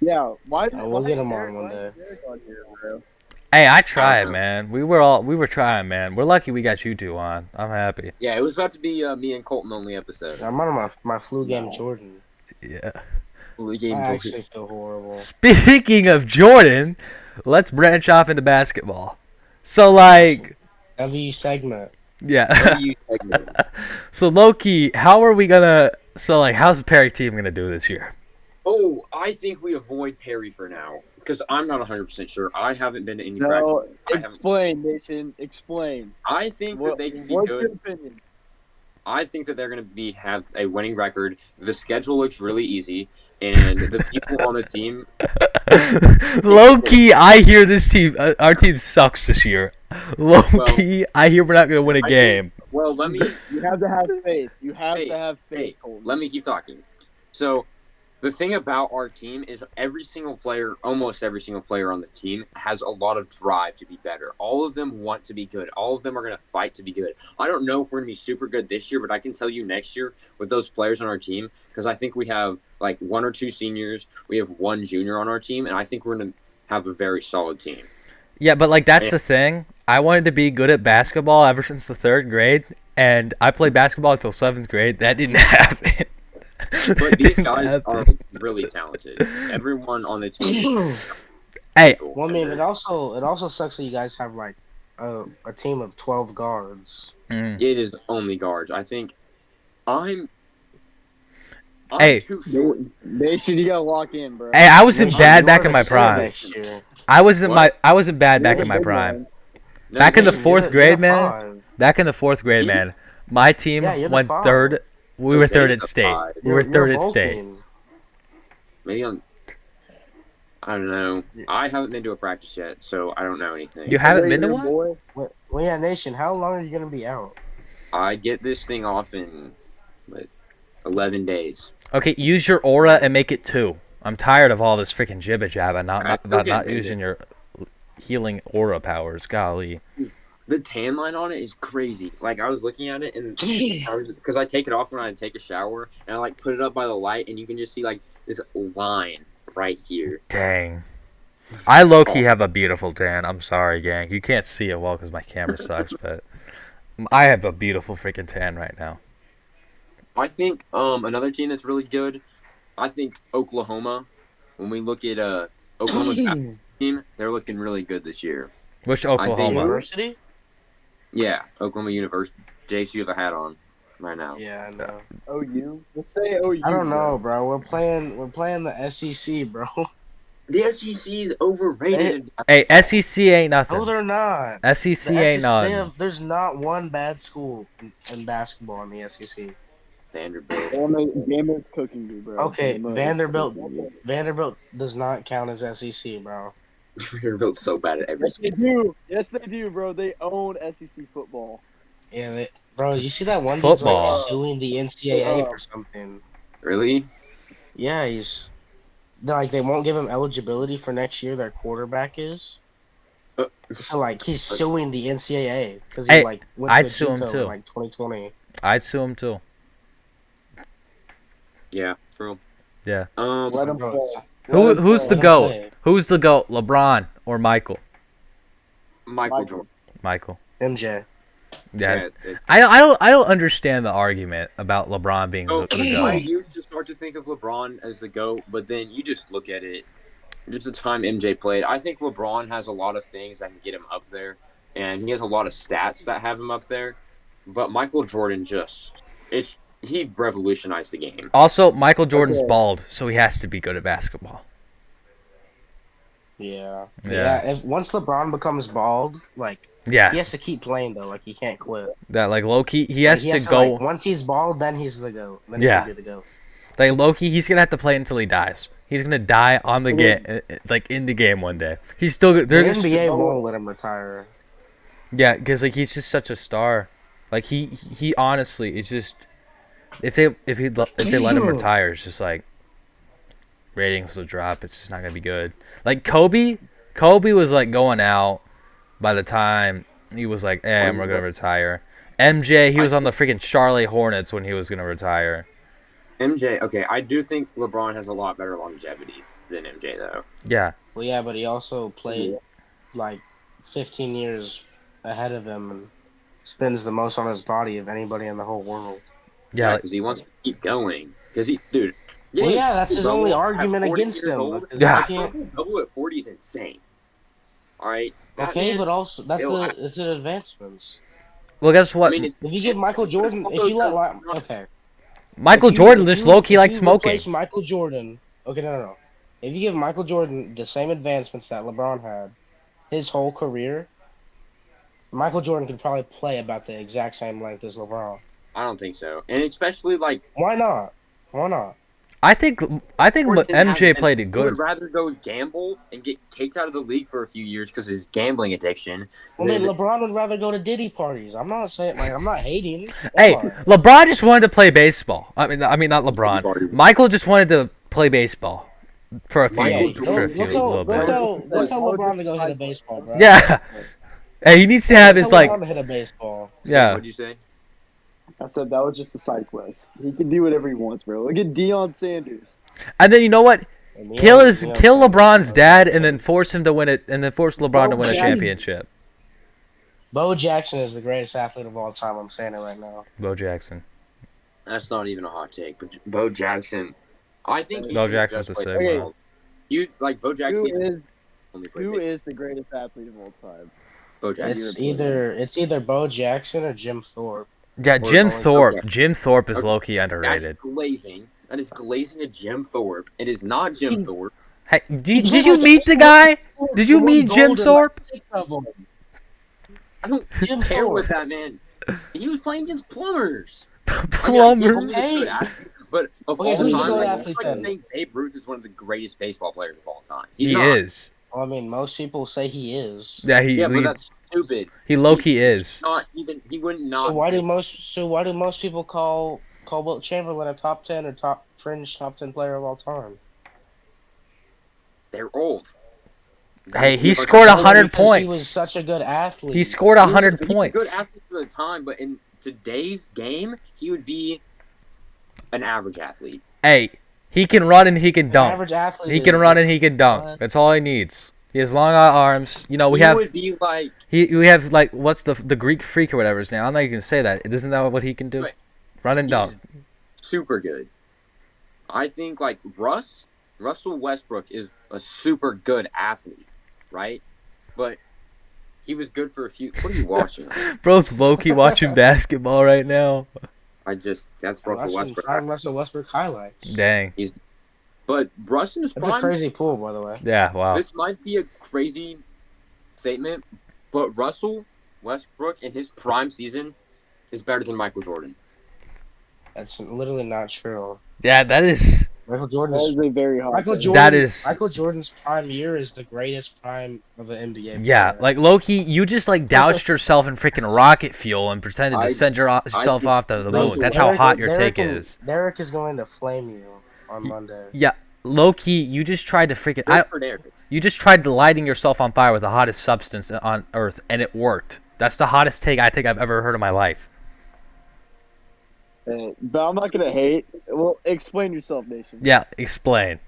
Yeah, why?
We'll get him on one day.
Hey, I tried, man. We were trying, man. We're lucky we got you two on. I'm happy.
Yeah, it was about to be me and Colton only episode.
I'm on my flu game Jordan.
Yeah.
Flu game
I
Jordan.
actually feel horrible.
Speaking of Jordan, let's branch off into basketball. So like
W segment.
Yeah.
W segment.
So Loki, how are we gonna? So like, how's the Perry team gonna do this year?
Oh, I think we avoid Perry for now. Because I'm not 100% sure. I haven't been to any practice.
Explain, Nation. Explain.
I think that they can be
what's
good.
Your opinion?
I think that they're going to have a winning record. The schedule looks really easy, and the people on the team.
Low key, I hear this team. Our team sucks this year. Low key, I hear we're not gonna win a game.
Let me.
You have to have faith. You have
Hey,
to have faith.
hey,
Colton.
let me keep talking. So, the thing about our team is almost every single player on the team has a lot of drive to be better. All of them want to be good. All of them are going to fight to be good. I don't know if we're going to be super good this year, but I can tell you next year with those players on our team, because I think we have like 1 or 2 seniors, we have 1 junior on our team, and I think we're going to have a very solid team.
Yeah, but like that's the thing. I wanted to be good at basketball ever since the 3rd grade, and I played basketball until 7th grade. That didn't happen.
But these guys are really talented. Everyone on the team.
Hey,
well, I mean, it also sucks that you guys have like a team of 12 guards.
It is only guards. I think I'm
hey,
too short.
They should you gotta lock in, bro.
Hey, I wasn't bad back in my prime. I wasn't bad back in my prime. Back in the 4th grade, man. Back in the 4th grade, man. My team went 3rd. We were 3rd at state. We were 3rd at state.
Maybe I don't know. I haven't been to a practice yet, so I don't know anything.
You haven't been to one?
Well, yeah, Nation. How long are you gonna be out?
I get this thing off in 11 days.
Okay, use your aura and make it 2. I'm tired of all this freaking jibba jabba not using your healing aura powers. Golly.
The tan line on it is crazy. Like, I was looking at it, and because I take it off when I take a shower, and I like put it up by the light, and you can just see like this line right here.
Dang. I low-key have a beautiful tan. I'm sorry, gang. You can't see it well because my camera sucks, but I have a beautiful freaking tan right now.
I think another team that's really good, I think Oklahoma. When we look at Oklahoma's team, they're looking really good this year.
Which Oklahoma?
University?
Yeah, Oklahoma University. Jace, you have a hat on right now.
Yeah, I know.
OU? Let's say OU.
I don't know, bro. We're playing the SEC, bro.
The SEC is overrated.
Hey, SEC ain't nothing.
No, they're not.
SEC ain't nothing.
There's not one bad school in basketball in the SEC.
Vanderbilt.
Vanderbilt's cooking you, bro.
Okay, Vanderbilt does not count as SEC, bro.
Vanderbilt's so bad at every
sport. Yes, they do. Yes, they do, bro. They own SEC football.
Yeah, bro. You see that one
dude's
like suing the NCAA for something?
Really?
Yeah, like they won't give him eligibility for next year. Their quarterback is. So like he's suing the NCAA because he like went
I'd
to
sue him too.
In, like 2020.
I'd sue him too.
Yeah, true.
Yeah.
Let him play.
Who's the GOAT? Who's the GOAT? LeBron or Michael?
Michael Jordan.
Michael.
MJ.
Yeah. I don't understand the argument about LeBron being the GOAT.
I used to start to think of LeBron as the GOAT, but then you just look at it. Just the time MJ played, I think LeBron has a lot of things that can get him up there, and he has a lot of stats that have him up there. But Michael Jordan he revolutionized the game.
Also, Michael Jordan's bald, so he has to be good at basketball.
Yeah. If once LeBron becomes bald, he has to keep playing though. Like he can't quit.
That low key, he has to go.
Once he's bald, then he's the GOAT. Then he can be the GOAT.
Like low key, he's gonna have to play until he dies. He's gonna die on the game, in the game one day. He's still. The
NBA won't let him retire.
Yeah, because he's just such a star. Like he honestly, it's just if they let him retire, it's just like ratings will drop. It's just not gonna be good. Like Kobe was like going out by the time he was like, "Hey, we're gonna retire." MJ, he was on the freaking Charlotte Hornets when he was gonna retire.
MJ, okay, I do think LeBron has a lot better longevity than MJ though.
Yeah.
Well, yeah, but he also played like 15 years ahead of him and spends the most on his body of anybody in the whole world.
Yeah,
because he wants to keep going. Because dude.
Well, yeah, that's his only argument against him.
Yeah.
Double at 40 is insane. All right.
Okay, but also it's an advancements.
Well, guess what?
I mean,
if you give Michael Jordan, if you let
Michael Jordan just low key like smoking.
Michael Jordan. Okay, no. If you give Michael Jordan the same advancements that LeBron had, his whole career, Michael Jordan could probably play about the exact same length as LeBron.
I don't think so. And especially like
Why not? Why not?
I think
Jordan
MJ
has,
played it
he
good.
would rather go gamble and get kicked out of the league for a few years because of his gambling addiction.
I mean, LeBron would rather go to Diddy parties. I'm not saying I'm not hating.
Hey,
Am
LeBron just wanted to play baseball. I mean not LeBron. Michael just wanted to play baseball for a few
Michael
I?
Jordan.
little bit.
Go tell LeBron to go hit a baseball, bro.
Yeah. Hey, he needs to have his
Tell
like
LeBron to hit a baseball.
yeah.
What'd you say?
I said that was just a side quest. He can do whatever he wants, bro. Look at Deion Sanders.
And then you know what?
And
Kill
Deion Sanders
LeBron's
is
dad
the
and then force him to win it and then force LeBron to win a
Bo
championship.
Bo Jackson is the greatest athlete of all time. I'm saying it right now.
Bo Jackson.
That's not even a hot take, but Bo Jackson. I think he
Bo
should
Jackson's
just
a
play
sigma.
football. You like Bo Jackson? Only play
Who
baseball.
is the greatest athlete of all time?
Bo Jackson?
It's either Bo Jackson or Jim Thorpe.
Yeah, Jim
going-
Thorpe.
okay.
Jim Thorpe is
Okay.
low-key
That's
underrated.
glazing. That is glazing to Jim Thorpe. It is not Jim Thorpe.
Hey, did you meet the guy? Did you meet Jim Thorpe?
I don't
Jim
care
Thorpe.
what that man. He was playing against plumbers.
Plumber.
I mean, he's a good athlete, but of
Okay,
all
who's the
time,
good
like,
athlete
I
then?
think Babe Ruth is one of the greatest baseball players of all time. He's
He
not.
is.
Well, I mean, most people say he is.
Yeah,
Yeah, but that's stupid.
he low-key is.
Not even. He would not.
So why do most people call Wilt Chamberlain a top 10 or top 10 player of all time?
They're old.
Hey, he
Are-
scored
Only
100
because He was
points.
such a good athlete.
He scored
He was
100
He was a
points.
good athlete for the time, but in today's game, he would be an average athlete.
Hey, he can run and he can
An
dunk.
average athlete.
He
is
can run
good.
and he can dunk. That's all he needs. He has long arms. You know, we
he
have
would be like
we have like what's the Greek freak or whatever his name. I'm not even gonna say that. Isn't that what he can do?
Right.
Run and
he's
dunk.
super good. I think like Russell Westbrook is a super good athlete, right? But he was good for a few. What are you watching?
Bro's low-key watching basketball right now.
That's
I'm
Russell
watching
Westbrook.
prime Russell Westbrook highlights.
Dang.
But Russ in his
That's a
prime,
crazy pool, by the way.
Yeah. Wow.
this might be a crazy statement, but Russell Westbrook in his prime season is better than Michael Jordan.
That's literally not true.
Yeah, that is.
Michael
That
Jordan's
is a very hot.
Michael
take.
Jordan.
That is-
Michael Jordan's prime year is the greatest prime of an NBA.
Yeah,
player.
like low-key, you just like doused yourself in freaking rocket fuel and pretended to
I-
send yourself
I-
off to the moon.
Russell-
That's how hot your take
Derek
is.
Derek is going to flame you on Monday.
Yeah, low-key, you just tried to freaking.
Good for Derek.
You just tried lighting yourself on fire with the hottest substance on Earth, and it worked. That's the hottest take I think I've ever heard in my life.
But I'm not gonna hate. Well, explain yourself, Nation.
Yeah, explain.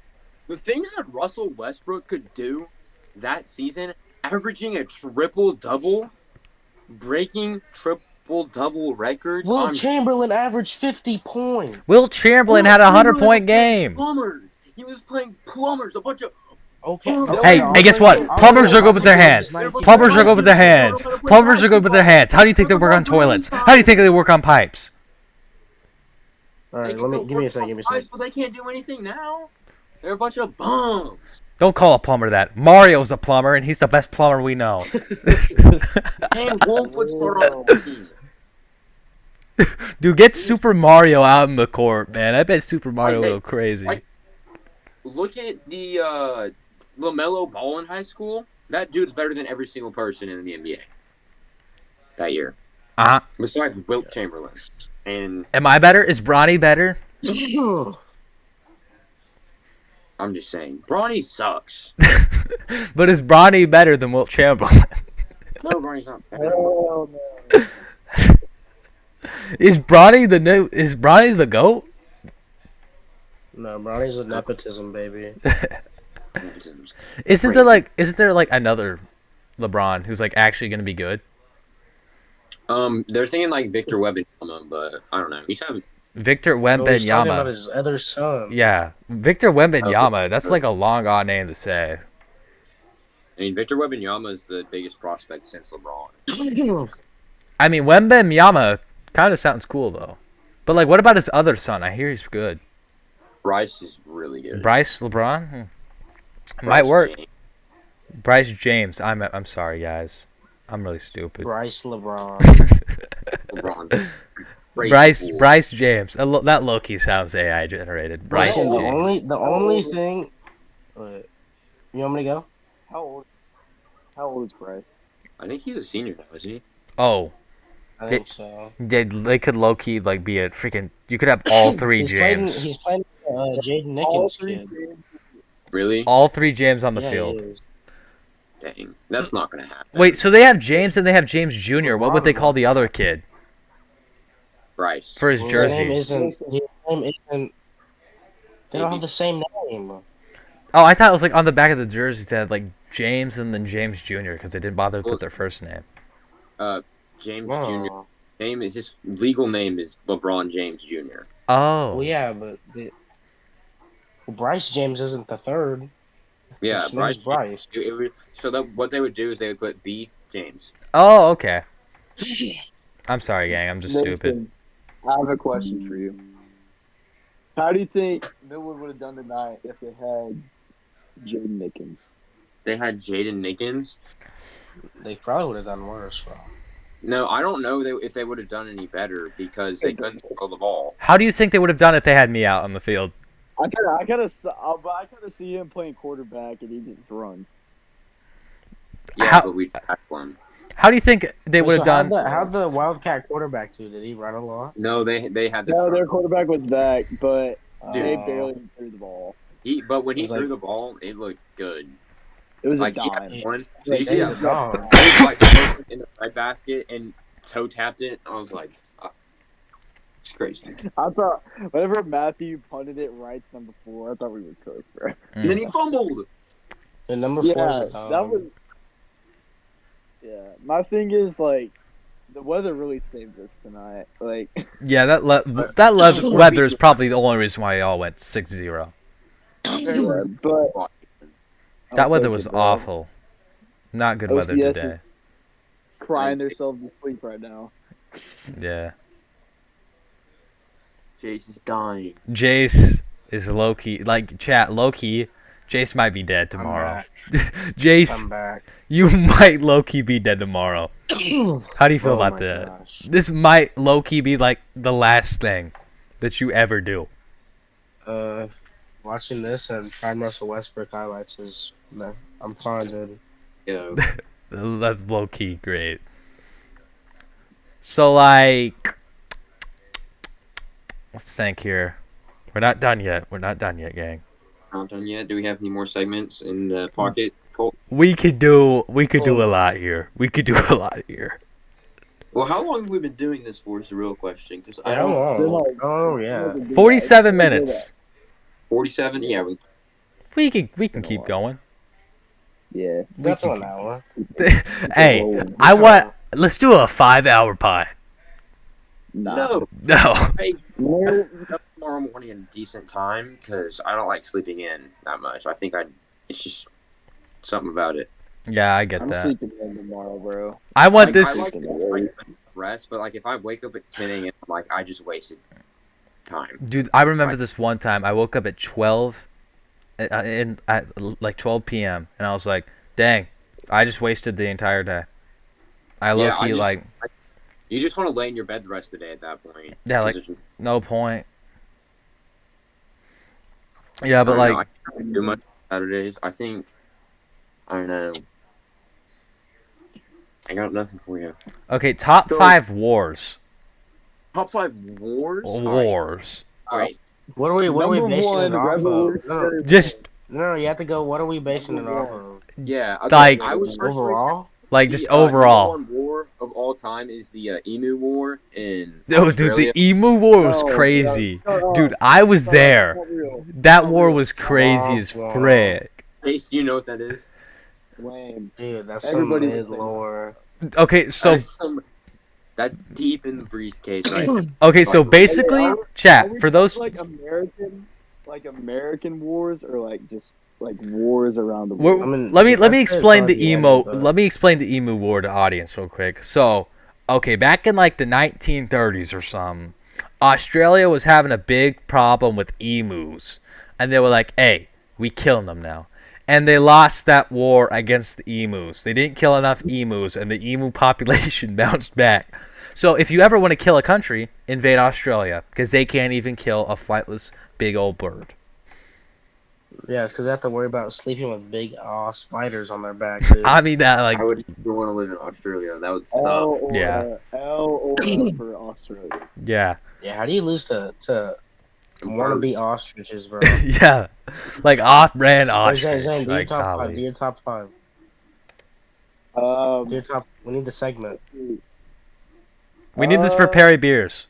The things that Russell Westbrook could do that season, averaging a triple-double, breaking triple-double records.
Will
on
Chamberlain averaged 50 points.
Will Chamberlain
Will
had a
Chamberlain
100-point
was playing
game.
Plumbers. He was playing plumbers. A bunch of
Okay.
Hey,
I'll
hey, guess
bring
what?
it. I'll
Plumbers
bring
are
it.
good with their
I'll bring it.
hands.
It's 19.
Plumbers are good with their hands. Plumbers are good with their hands. How do you think they work on toilets? How do you think they work on pipes?
All
They
right,
can
give me a second.
But they can't do anything now. They're a bunch of bums.
Don't call a plumber that. Mario's a plumber, and he's the best plumber we know.
And Wolf would start on the team.
Dude, get Super Mario out in the court, man. I bet Super Mario will go crazy.
like- Look at the LaMelo Ball in high school. That dude's better than every single person in the NBA that year.
Uh-huh.
Besides Wilt Chamberlain. And
Am I better? Is Bronny better?
I'm just saying, Bronny sucks.
But is Bronny better than Wilt Chamberlain?
No, Bronny's not better.
Hell no.
Is Bronny the GOAT?
No, Bronny's a nepotism, baby.
Isn't
Crazy.
there like another LeBron who's like actually gonna be good?
They're thinking like Victor Wembanyama, but I don't know. He's having
Victor
No, he's talking about
Wembanyama.
his other son.
Yeah, Victor Wembanyama. That's like a long odd name to say.
I mean, Victor Wembanyama is the biggest prospect since LeBron.
I mean, Wembanyama kind of sounds cool though. But like, what about his other son? I hear he's good.
Bryce is really good.
Bryce LeBron. Might
Bryce
work.
James.
Bryce James. I'm sorry, guys. I'm really stupid.
Bryce LeBron.
LeBron's crazy cool.
Bryce James. That low-key sounds AI generated. Bryce
Listen,
James.
the only thing. You want me to go?
How old? How old is Bryce?
I think he's a senior now, isn't he?
Oh,
I think so.
they could low-key like be a freaking. You could have all three James.
He's playing Jaden
All
Nickens'
three
kid.
games.
Really?
All three James on the
Yeah,
field.
he is.
Dang, that's not gonna happen.
Wait, so they have James and they have James Jr. What would they call the other kid
Bryce.
for his
His
jersey?
name isn't. They don't have the same name.
Oh, I thought it was like on the back of the jerseys they had like James and then James Jr. because they didn't bother to put their first name.
James
No.
Jr. His legal name is LeBron James Jr.
Oh.
Well, yeah, but Bryce James isn't the third.
Yeah,
His name's Bryce.
What they would do is they would put B James.
Oh, okay. I'm sorry, gang. I'm just stupid.
Listen, I have a question for you. How do you think Millwood would have done tonight if they had Jaden Nickens?
They had Jaden Nickens.
They probably would have done worse, bro.
No, I don't know if they would have done any better because they couldn't throw the ball.
How do you think they would have done if they had me out on the field?
I kind of see him playing quarterback and he just runs.
Yeah, but we tackle him.
How do you think they would have done?
How'd the Wildcat quarterback do? Did he run a lot?
No, they had the.
No, their quarterback was back, but they
Dude.
barely threw the ball.
But when he
It was
threw
like-
the ball, it looked good.
It was
Like
a
he
dime.
had one.
Like,
Did you see
He's
that?
a dog.
He was like in the right basket and toe tapped it. I was like, it's crazy.
I thought whenever Matthew punted it right to number 4, I thought we were cooked, bro.
And then he fumbled.
And number 4 is
Yeah,
a dog.
that was. Yeah, my thing is like, the weather really saved us tonight. Like,
Yeah, that weather is probably the only reason why y'all went 6-0.
yeah, but
That
I'll
weather
take
was
it, bro.
awful. Not good weather
OCS
today.
Crying themselves to sleep right now.
Yeah.
Chase is dying.
Jace is low key, like chat low key. Jace might be dead tomorrow. Jace,
I'm back.
you might low key be dead tomorrow. How do you feel
Oh
about
my
that?
gosh.
This might low key be like the last thing that you ever do.
Watching this and Prime Russell Westbrook highlights is, no, I'm fine, dude.
Yeah.
That's low key great. So like, let's think here. We're not done yet. We're not done yet, gang.
Not done yet. Do we have any more segments in the pocket? Colt?
We could do a lot here. We could do a lot here.
Well, how long have we been doing this for? Is the real question. Because I
I don't
don't.
know. Oh, yeah.
47 minutes.
47. Yeah.
We can keep going.
Yeah.
That's 1 hour.
Hey, let's do a 5-hour pie.
Nah.
No.
No.
Hey,
No.
tomorrow morning at a decent time because I don't like sleeping in that much. I think it's just something about it.
Yeah, I get
I'm
that.
sleeping in tomorrow, bro.
I want
I
this.
like rest, but like if I wake up at 10 a.m., I'm like I just wasted time.
Dude, I remember this one time. I woke up at 12, at like 12 p.m. and I was like, "Dang, I just wasted the entire day." I low
Yeah,
key
You just want to lay in your bed the rest of the day at that point.
Yeah, like
'Cause
no point. Yeah, but
I don't
like
know, I can't do much Saturdays. I think I don't know. I got nothing for you.
okay, top
So-
5 wars.
Top 5 wars.
Wars.
All right.
What are we
Number
basing
one,
it off of?
Revolutionary
Just
No, you have to go, what are we basing it off of?
Yeah.
Like,
I was personally
Overall?
like just
the,
overall.
number one war of all time is the Emu War in
Oh, dude,
Australia.
the Emu War was
No,
crazy.
no,
Dude, I was
no,
there.
not real.
That war was crazy as
Wow.
frick.
Chase, you know what that is?
Lame.
Dude, that's
Everybody's
some
the same.
mid-lore.
Okay, so
That's deep in the briefcase, right?
okay, so basically,
Are
chat
we
for those.
talking like American wars, or like just like wars around the
We're-
world?
I mean,
let me
I'd say
explain
it's
the
on
emo.
edge, but-
Let me explain the emu war to audience real quick. So, okay, back in like the 1930s or something, Australia was having a big problem with emus, and they were like, "Hey, we killing them now." And they lost that war against the emus. They didn't kill enough emus, and the emu population bounced back. So if you ever want to kill a country, invade Australia because they can't even kill a flightless big old bird.
Yeah, it's because they have to worry about sleeping with big spiders on their back, dude.
I mean that like
I would never want to live in Australia. That would
L
suck.
or
Yeah.
L or for Australia.
yeah.
Yeah, how do you lose to wannabe
Birds.
ostriches, bro?
yeah. Like off-brand
Wait, Zane,
ostrich.
Zane, do your
Like,
top five.
golly.
Do your top five.
Um,
Do your top. We need the segment.
We need this for Perry Beers.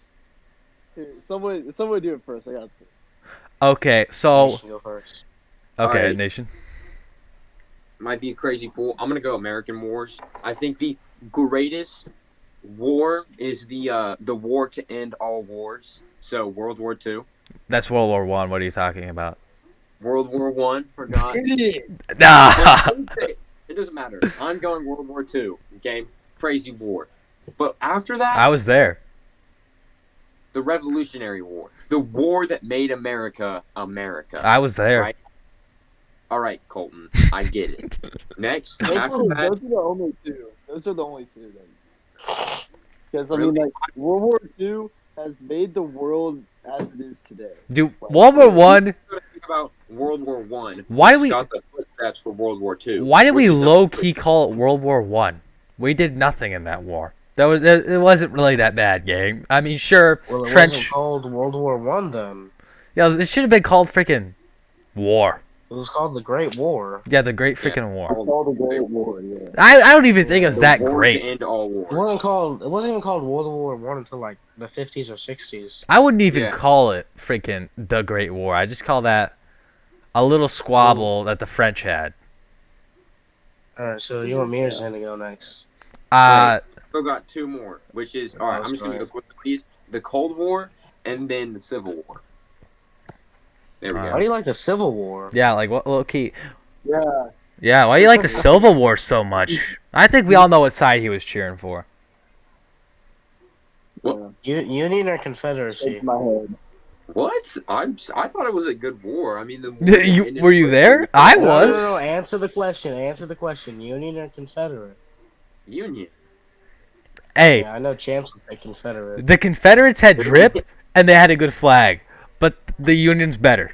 Here, someone do it first. I got to.
Okay, so
You should go first.
okay,
Alright.
Nation.
Might be a crazy pool. I'm gonna go American wars. I think the greatest war is the war to end all wars. So World War II,
That's World War One. What are you talking about?
World War One. Forgot.
Idiot.
Nah.
It doesn't matter. I'm going World War II. Okay, crazy war. But after that,
I was there.
the Revolutionary War, the war that made America America.
I was there.
Right. All right, Colton, I get it. Next,
Those
after
are
that,
the only two. Those are the only two. Because I
Really?
mean, like World War II has made the world as it is today.
Dude, World War One.
think about World War One.
Why do we?
Got the footsteps for World War Two.
Why did we
which is the-
low key call it World War One? We did nothing in that war. It wasn't really that bad, gang. I mean, sure,
Well, it
trench.
wasn't called World War One then.
Yeah, it should have been called freaking war.
It was called the Great War.
Yeah, the Great
Yeah.
freaking War.
It's all the Great War. Yeah.
I don't even think it was
the
that
war to
great.
end all wars.
It wasn't called. It wasn't even called World War One until like the 50s or 60s.
I wouldn't even
Yeah.
call it freaking the Great War. I just call that a little squabble that the French had.
All right, so you want me or Zane to go next?
Still got two more, which is all right. I'm just gonna go
Sorry.
quick with these: the Cold War and then the Civil War. There we
Uh,
Why
go.
do you like the Civil War?
Yeah, like what low key.
Yeah.
Yeah, why do you like the Civil War so much? I think we all know what side he was cheering for.
Union or Confederacy?
Shake my head.
What? I thought it was a good war. I mean, the war that ended
Were you
with-
there? I
No,
was.
no, no. Answer the question. Answer the question. Union or Confederate?
Union.
Hey,
Yeah, I know Chance would say Confederate.
the Confederates had drip and they had a good flag, but the Union's better.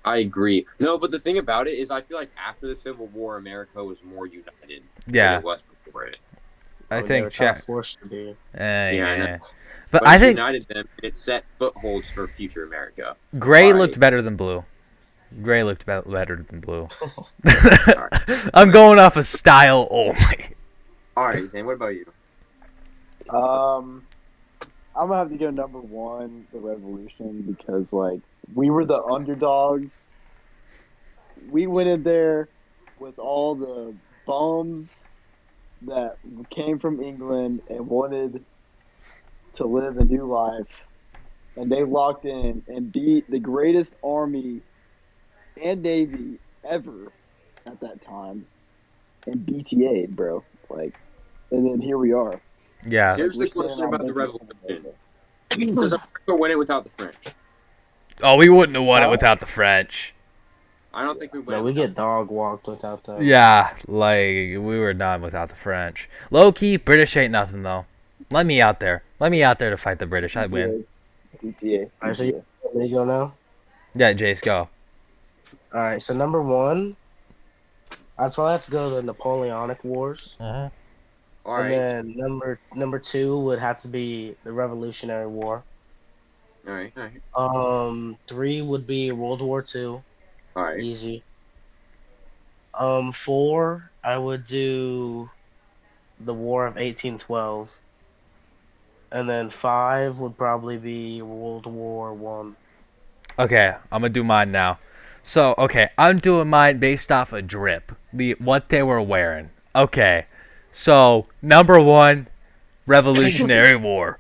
I agree. No, but the thing about it is, I feel like after the Civil War, America was more united than
Yeah,
it was before it.
I
They were
think
kind of
Czech.
forced to be.
I
Yeah,
know.
but
But
I
it
think
united them. And it set footholds for future America.
gray
Why?
looked better than blue. Gray looked better than blue.
Alright.
I'm going off of style only.
All right, Zane. What about you?
I'm gonna have to go number one, the Revolution, because like we were the underdogs. We went in there with all the bums that came from England and wanted to live a new life, and they locked in and beat the greatest army and navy ever at that time, and BTA'd, bro. Like, and then here we are.
Yeah.
Here's the
We're standing
question
on
about the
business.
Revolution: does America win it without the French?
Oh, we wouldn't have won it
Huh?
without the French.
I don't think we win.
No, we get dog walked without them.
Yeah, like we were done without the French. Low key, British ain't nothing though. Let me out there. Let me out there to fight the British. I'd win.
BTA.
Alright, so you ready to go now?
Yeah, Jace, go.
All right, so number one, I'd probably have to go to the Napoleonic Wars,
All
and
right.
then number two would have to be the Revolutionary War.
All right. All right.
Three would be World War II,
All right.
easy. Four, I would do the War of 1812, and then five would probably be World War One.
Okay, I'm gonna do mine now. So, okay, I'm doing mine based off of drip. What they were wearing. Okay. So, number one, Revolutionary War.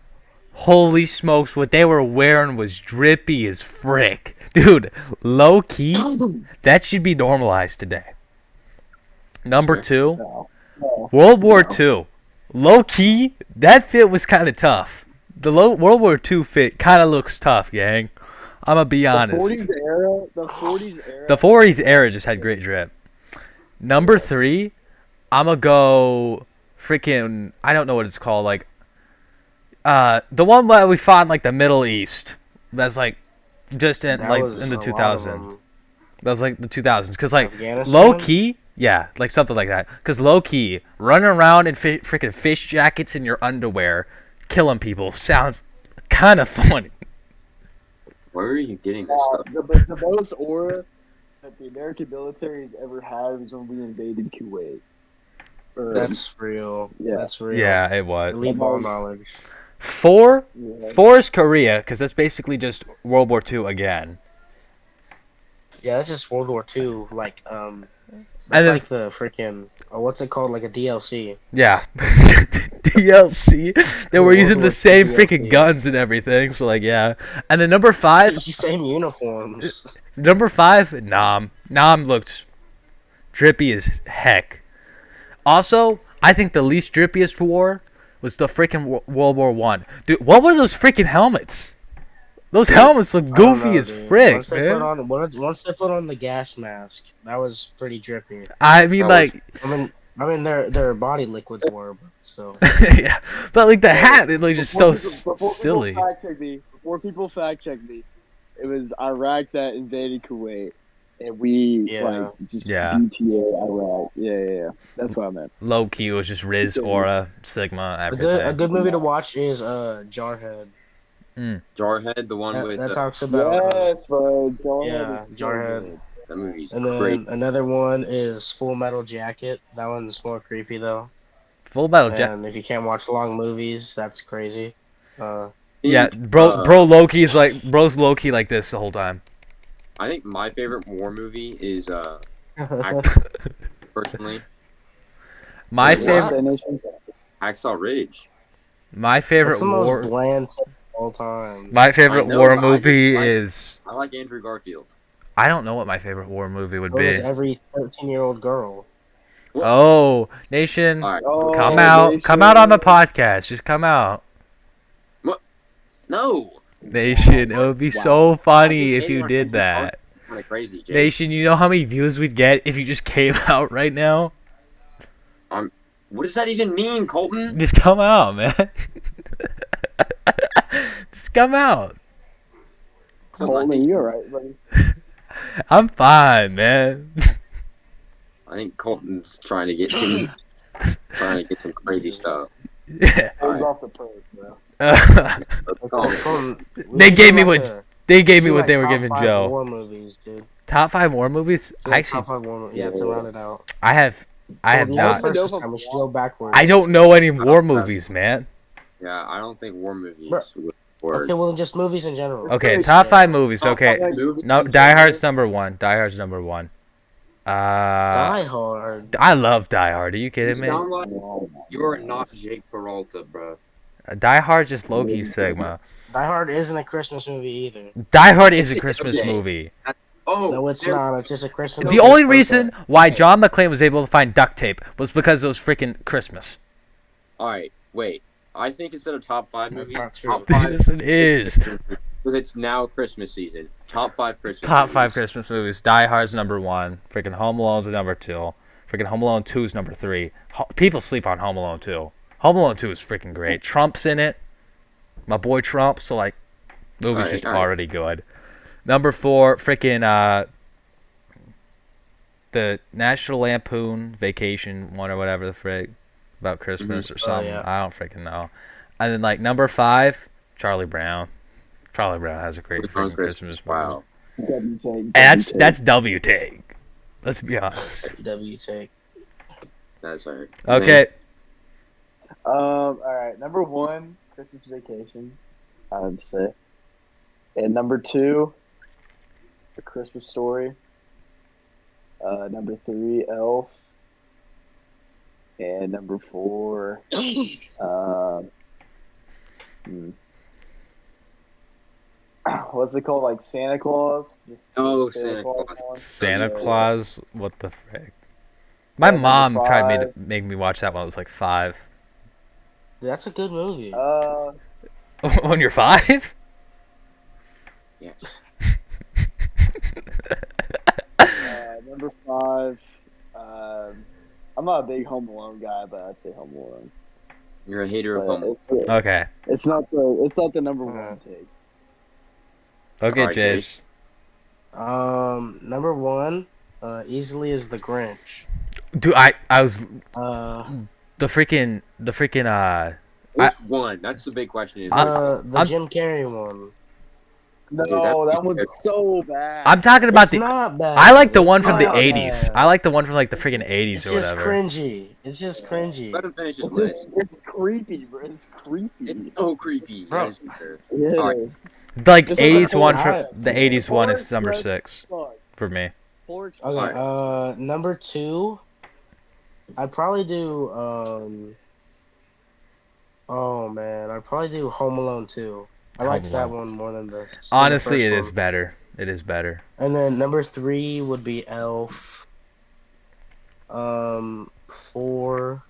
Holy smokes, what they were wearing was drippy as frick. Dude, low key, that should be normalized today. Number
Sure.
two,
No. No.
World War II. Low key, that fit was kind of tough. The World War II fit kind of looks tough, gang. I'm gonna be honest.
The 40s era. The 40s era.
The 40s era just had great drip. Number three, I'm gonna go freaking, I don't know what it's called, like The one where we fought in like the Middle East. That's like just in
That
like
was
in the
a lot of
2000s.
them.
That was like the 2000s. Cause like low
Afghanistan.
key, yeah, like something like that. Cause low key, running around in freaking fish jackets in your underwear, killing people sounds kind of funny.
Where are you getting this stuff?
The most aura that the American military has ever had was when we invaded Kuwait.
That's real.
Yeah.
That's real.
Yeah, it was.
Elite ball knowledge.
Four
Yeah.
is Korea, because that's basically just World War II again.
Yeah, that's just World War II. Like,
And
that's
then-
like the freaking, what's it called? Like a DLC.
Yeah. DLC. They were
World
using
War
the
II
same
DLC.
freaking guns and everything, so like, yeah. And then number 5,
Same uniforms.
Number 5, Nam. Nam looked drippy as heck. Also, I think the least drippiest war was the freaking World War One. Dude, what were those freaking helmets? Those helmets look
I don't
goofy
know,
as
dude.
frick,
once they
man.
Put on, once they put on the gas mask, that was pretty drippy.
I mean,
That
like,
I mean, their body liquids were, but still.
yeah, but like the hat, it was just so silly.
Before people fact check me, it was Iraq that invaded Kuwait, and we
Yeah.
like just
Yeah.
BTA Iraq. Yeah. That's what I meant.
Low key was just Riz, Aura, Sigma,
A
everything.
good movie to watch is Jarhead.
Jarhead, the one with
That talks about
Yes, bro.
yeah, Jarhead.
Good.
that movie's
And
great.
then another one is Full Metal Jacket. That one's more creepy though.
Full Metal Jacket.
And if you can't watch long movies, that's crazy.
Yeah, bro, Loki's like, bro's low key like this the whole time.
I think my favorite war movie is personally
My
Wait,
favorite,
Hacksaw Ridge.
my
That's
favorite
the most
war,
bland take of all time.
my favorite
I know,
war
but
movie
I
is.
I like Andrew Garfield.
I don't know what my favorite war movie would
So does
be.
every 13-year-old girl.
Oh, Nation,
All right.
Oh,
come out on the podcast. Just come out,
No.
Nation. It would be so funny if you did that.
Kind of crazy, Jay.
Nation, you know how many views we'd get if you just came out right now?
What does that even mean, Colton?
Just come out, man. Just come out.
Colton, you alright, buddy?
I'm fine, man.
I think Colton's trying to get some crazy stuff.
Yeah.
Hands off the perk, bro.
They gave me what they gave me
do,
what
like,
they were
top
giving
5
Joe.
War movies, dude.
Top 5 war movies?
Do, like,
Actually,
top 5 war movies. Yeah, to round it out.
I have
You know,
not.
first this time, we should go backwards.
I don't know any war movies, man.
Yeah, I don't think war movies
Bruh.
would work.
Okay, well, just movies in general.
Okay, top 5 movies. Okay,
Movies
no,
in
Die
general?
Hard's number 1. Die Hard's number 1.
Die Hard.
I love Die Hard. Are you
You
kidding me?
sound like you are not Jake Peralta, bro.
Die Hard's just Loki Sigma.
Die Hard isn't a Christmas movie either.
Die Hard is a Christmas
Okay.
movie.
Oh,
No, it's
there-
not. It's just a Christmas
The
movie.
only
Okay.
reason why John McClane was able to find duct tape was because it was freaking Christmas.
All right, wait. I think instead of top 5
That's
movies,
not true.
top 5
Yes, it is.
because it's now Christmas season. Top 5 Christmas.
Top 5
movies.
Christmas movies. Die Hard's number 1. Freaking Home Alone's number 2. Freaking Home Alone 2 is number 3. People sleep on Home Alone 2. Home Alone 2 is freaking great. Trump's in it. My boy Trump. So like, movie's
Alright,
just
alright.
already good. Number 4, freaking the National Lampoon Vacation one or whatever the frick about Christmas or something.
yeah.
I don't freaking know. And then like number 5, Charlie Brown. Charlie Brown has a great freaking Christmas movie.
Wow.
And that's W take. Let's be honest.
W take.
That's alright.
Okay.
All right. Number 1, Christmas Vacation. I would say. And number 2, A Christmas Story. Number 3, Elf. And number 4, what's it called? Like Santa Claus? Just
Oh, Santa Claus.
one?
Santa
Yeah.
Claus. What the frick? My
Number
mom tried to
5.
make me watch that when I was like 5.
That's a good movie.
When you're 5?
Yes.
Number 5, I'm not a big Home Alone guy, but I'd say Home Alone.
You're a hater of
But
Home Alone.
Okay.
it's not the number one take.
Okay,
All right,
Jace.
Number one, easily is the Grinch.
Dude, I was
Uh,
the freaking
Which one? That's the big question. Is
the
I'm-
Jim Carrey one.
Dude,
No,
that
that one's so bad.
I'm talking about
It's not bad.
I like the one
It's
from the
not
80s.
bad.
I like the one from like the freaking 80s
It's
or
just
whatever.
cringy. It's just cringy.
let him finish his
It's
list.
it's creepy, bro. It's creepy.
It's so creepy.
Bro.
That is fair.
Yeah,
All right.
Like
Just like
80s
the
one
whole-
from the 80s one is
Forrest
number
Gump.
6
Fuck.
for me.
Forrest
Okay,
Alright.
number two, I'd probably do oh man, I'd probably do Home Alone 2. I like
Home
that
Alone.
one more than this.
Honestly, it is better. It is better.
And then number three would be Elf. 4.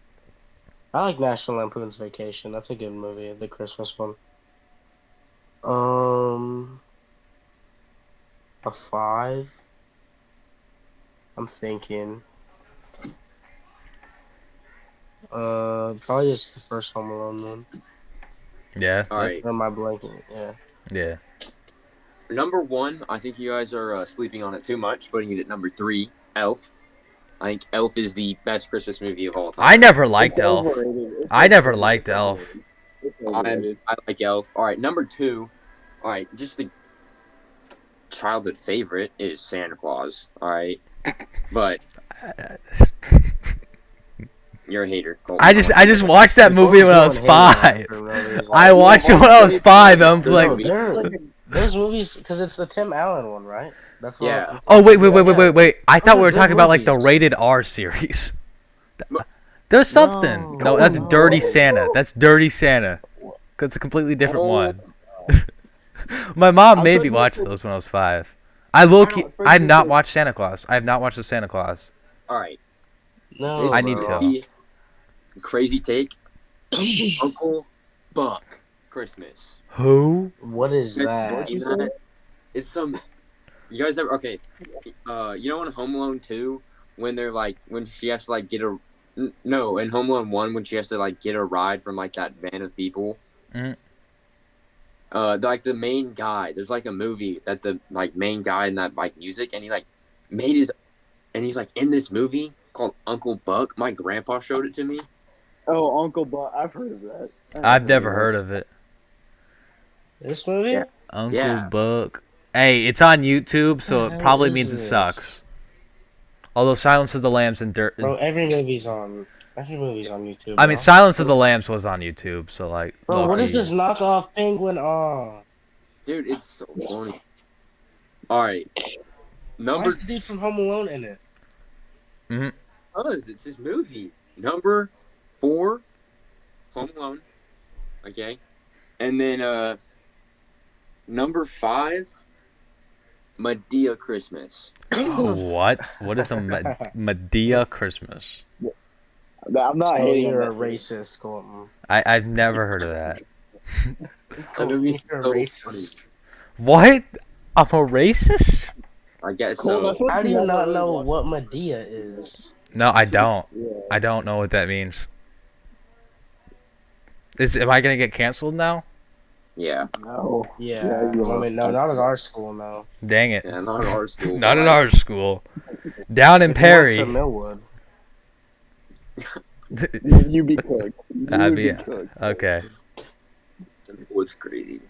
I like National Lampoon's Vacation. That's a good movie, the Christmas one. A 5. I'm thinking. Probably just the first Home Alone one.
Yeah.
All right.
Or am I blanking? Yeah.
Yeah.
Number one, I think you guys are sleeping on it too much, putting it at number 3, Elf. I think Elf is the best Christmas movie of all time.
I never liked
It's
Elf.
overrated. It's
I never
overrated.
liked
It's
Elf.
overrated. It's overrated.
I like Elf. All right, number 2. All right, just the childhood favorite is Santa Claus. All right, but you're a hater. Colton.
I just watched that movie when I was 5. I watched it when I was 5. I was
No,
like,
Those movies, because it's the Tim Allen one, right? That's what.
Yeah.
that's what-
oh wait. I thought we were
good
talking about like the
movies.
rated R series. There's something. No, that's
No.
Dirty Santa. That's Dirty Santa. That's a completely different one. My mom
I'm
made
trying
me
to
watch
think-
those when I was 5. I low-key,
I don't know,
I have not
it's
watched Santa Claus. I have not watched the Santa Claus.
All right,
No,
I need
bro.
to.
Crazy take. Uncle Buck Christmas.
Who?
What is that?
What'd you
You know,
say?
it's some. You guys ever okay? You know in Home Alone 2 when they're like when she has to like get a no in Home Alone 1 when she has to like get a ride from like that van of people.
Mhm.
Like the main guy. There's like a movie that the like main guy in that like music and he like made his and he's like in this movie called Uncle Buck. My grandpa showed it to me.
Oh, Uncle Buck. I've heard of that.
I've never heard of it.
This movie?
Yeah.
Uncle
Yeah.
Buck. Hey, it's on YouTube, so
the
it probably
hell
means it
is this?
sucks. Although Silence of the Lambs and Dirt.
Bro, every movie's on YouTube.
I mean,
bro.
Silence of the Lambs was on YouTube, so like.
Bro, what is
low-key.
this knockoff penguin on?
Dude, it's so funny. All right,
Why
number
is the dude from Home Alone in it?
it's his movie. Number 4, Home Alone. Okay, and then number 5, Medea Christmas.
What? What is a Medea Christmas?
I'm not
Oh,
hating on
you're a
that.
racist, Colton.
I've never heard of that.
That movie's
You're a
so
racist.
funny.
What? I'm a racist?
I guess
Cole, I
so.
feel like
How do you
never
not
really
know
watched
what
it.
Medea is?
No, I don't.
Yeah.
I don't know what that means. Am I gonna get canceled now?
Yeah,
No.
Yeah,
you
I
are.
mean, no, not at our school, no.
Dang it.
yeah, not at our school.
Not
but
at
like-
our school. Down in
If you went
Perry.
to Millwood.
You be cooked.
I'd
You
be-
be cooked.
Okay.
What's crazy?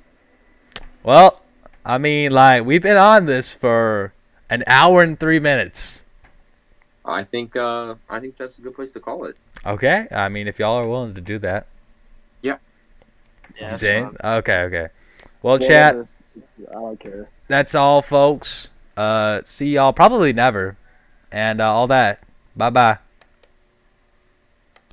Well, I mean, like, we've been on this for an hour and 3 minutes.
I think that's a good place to call it.
Okay? I mean, if y'all are willing to do that.
Yeah, that's
Zane?
fine.
Okay. Well, chat,
Whatever. I don't care.
that's all, folks. See y'all probably never. And all that. Bye-bye.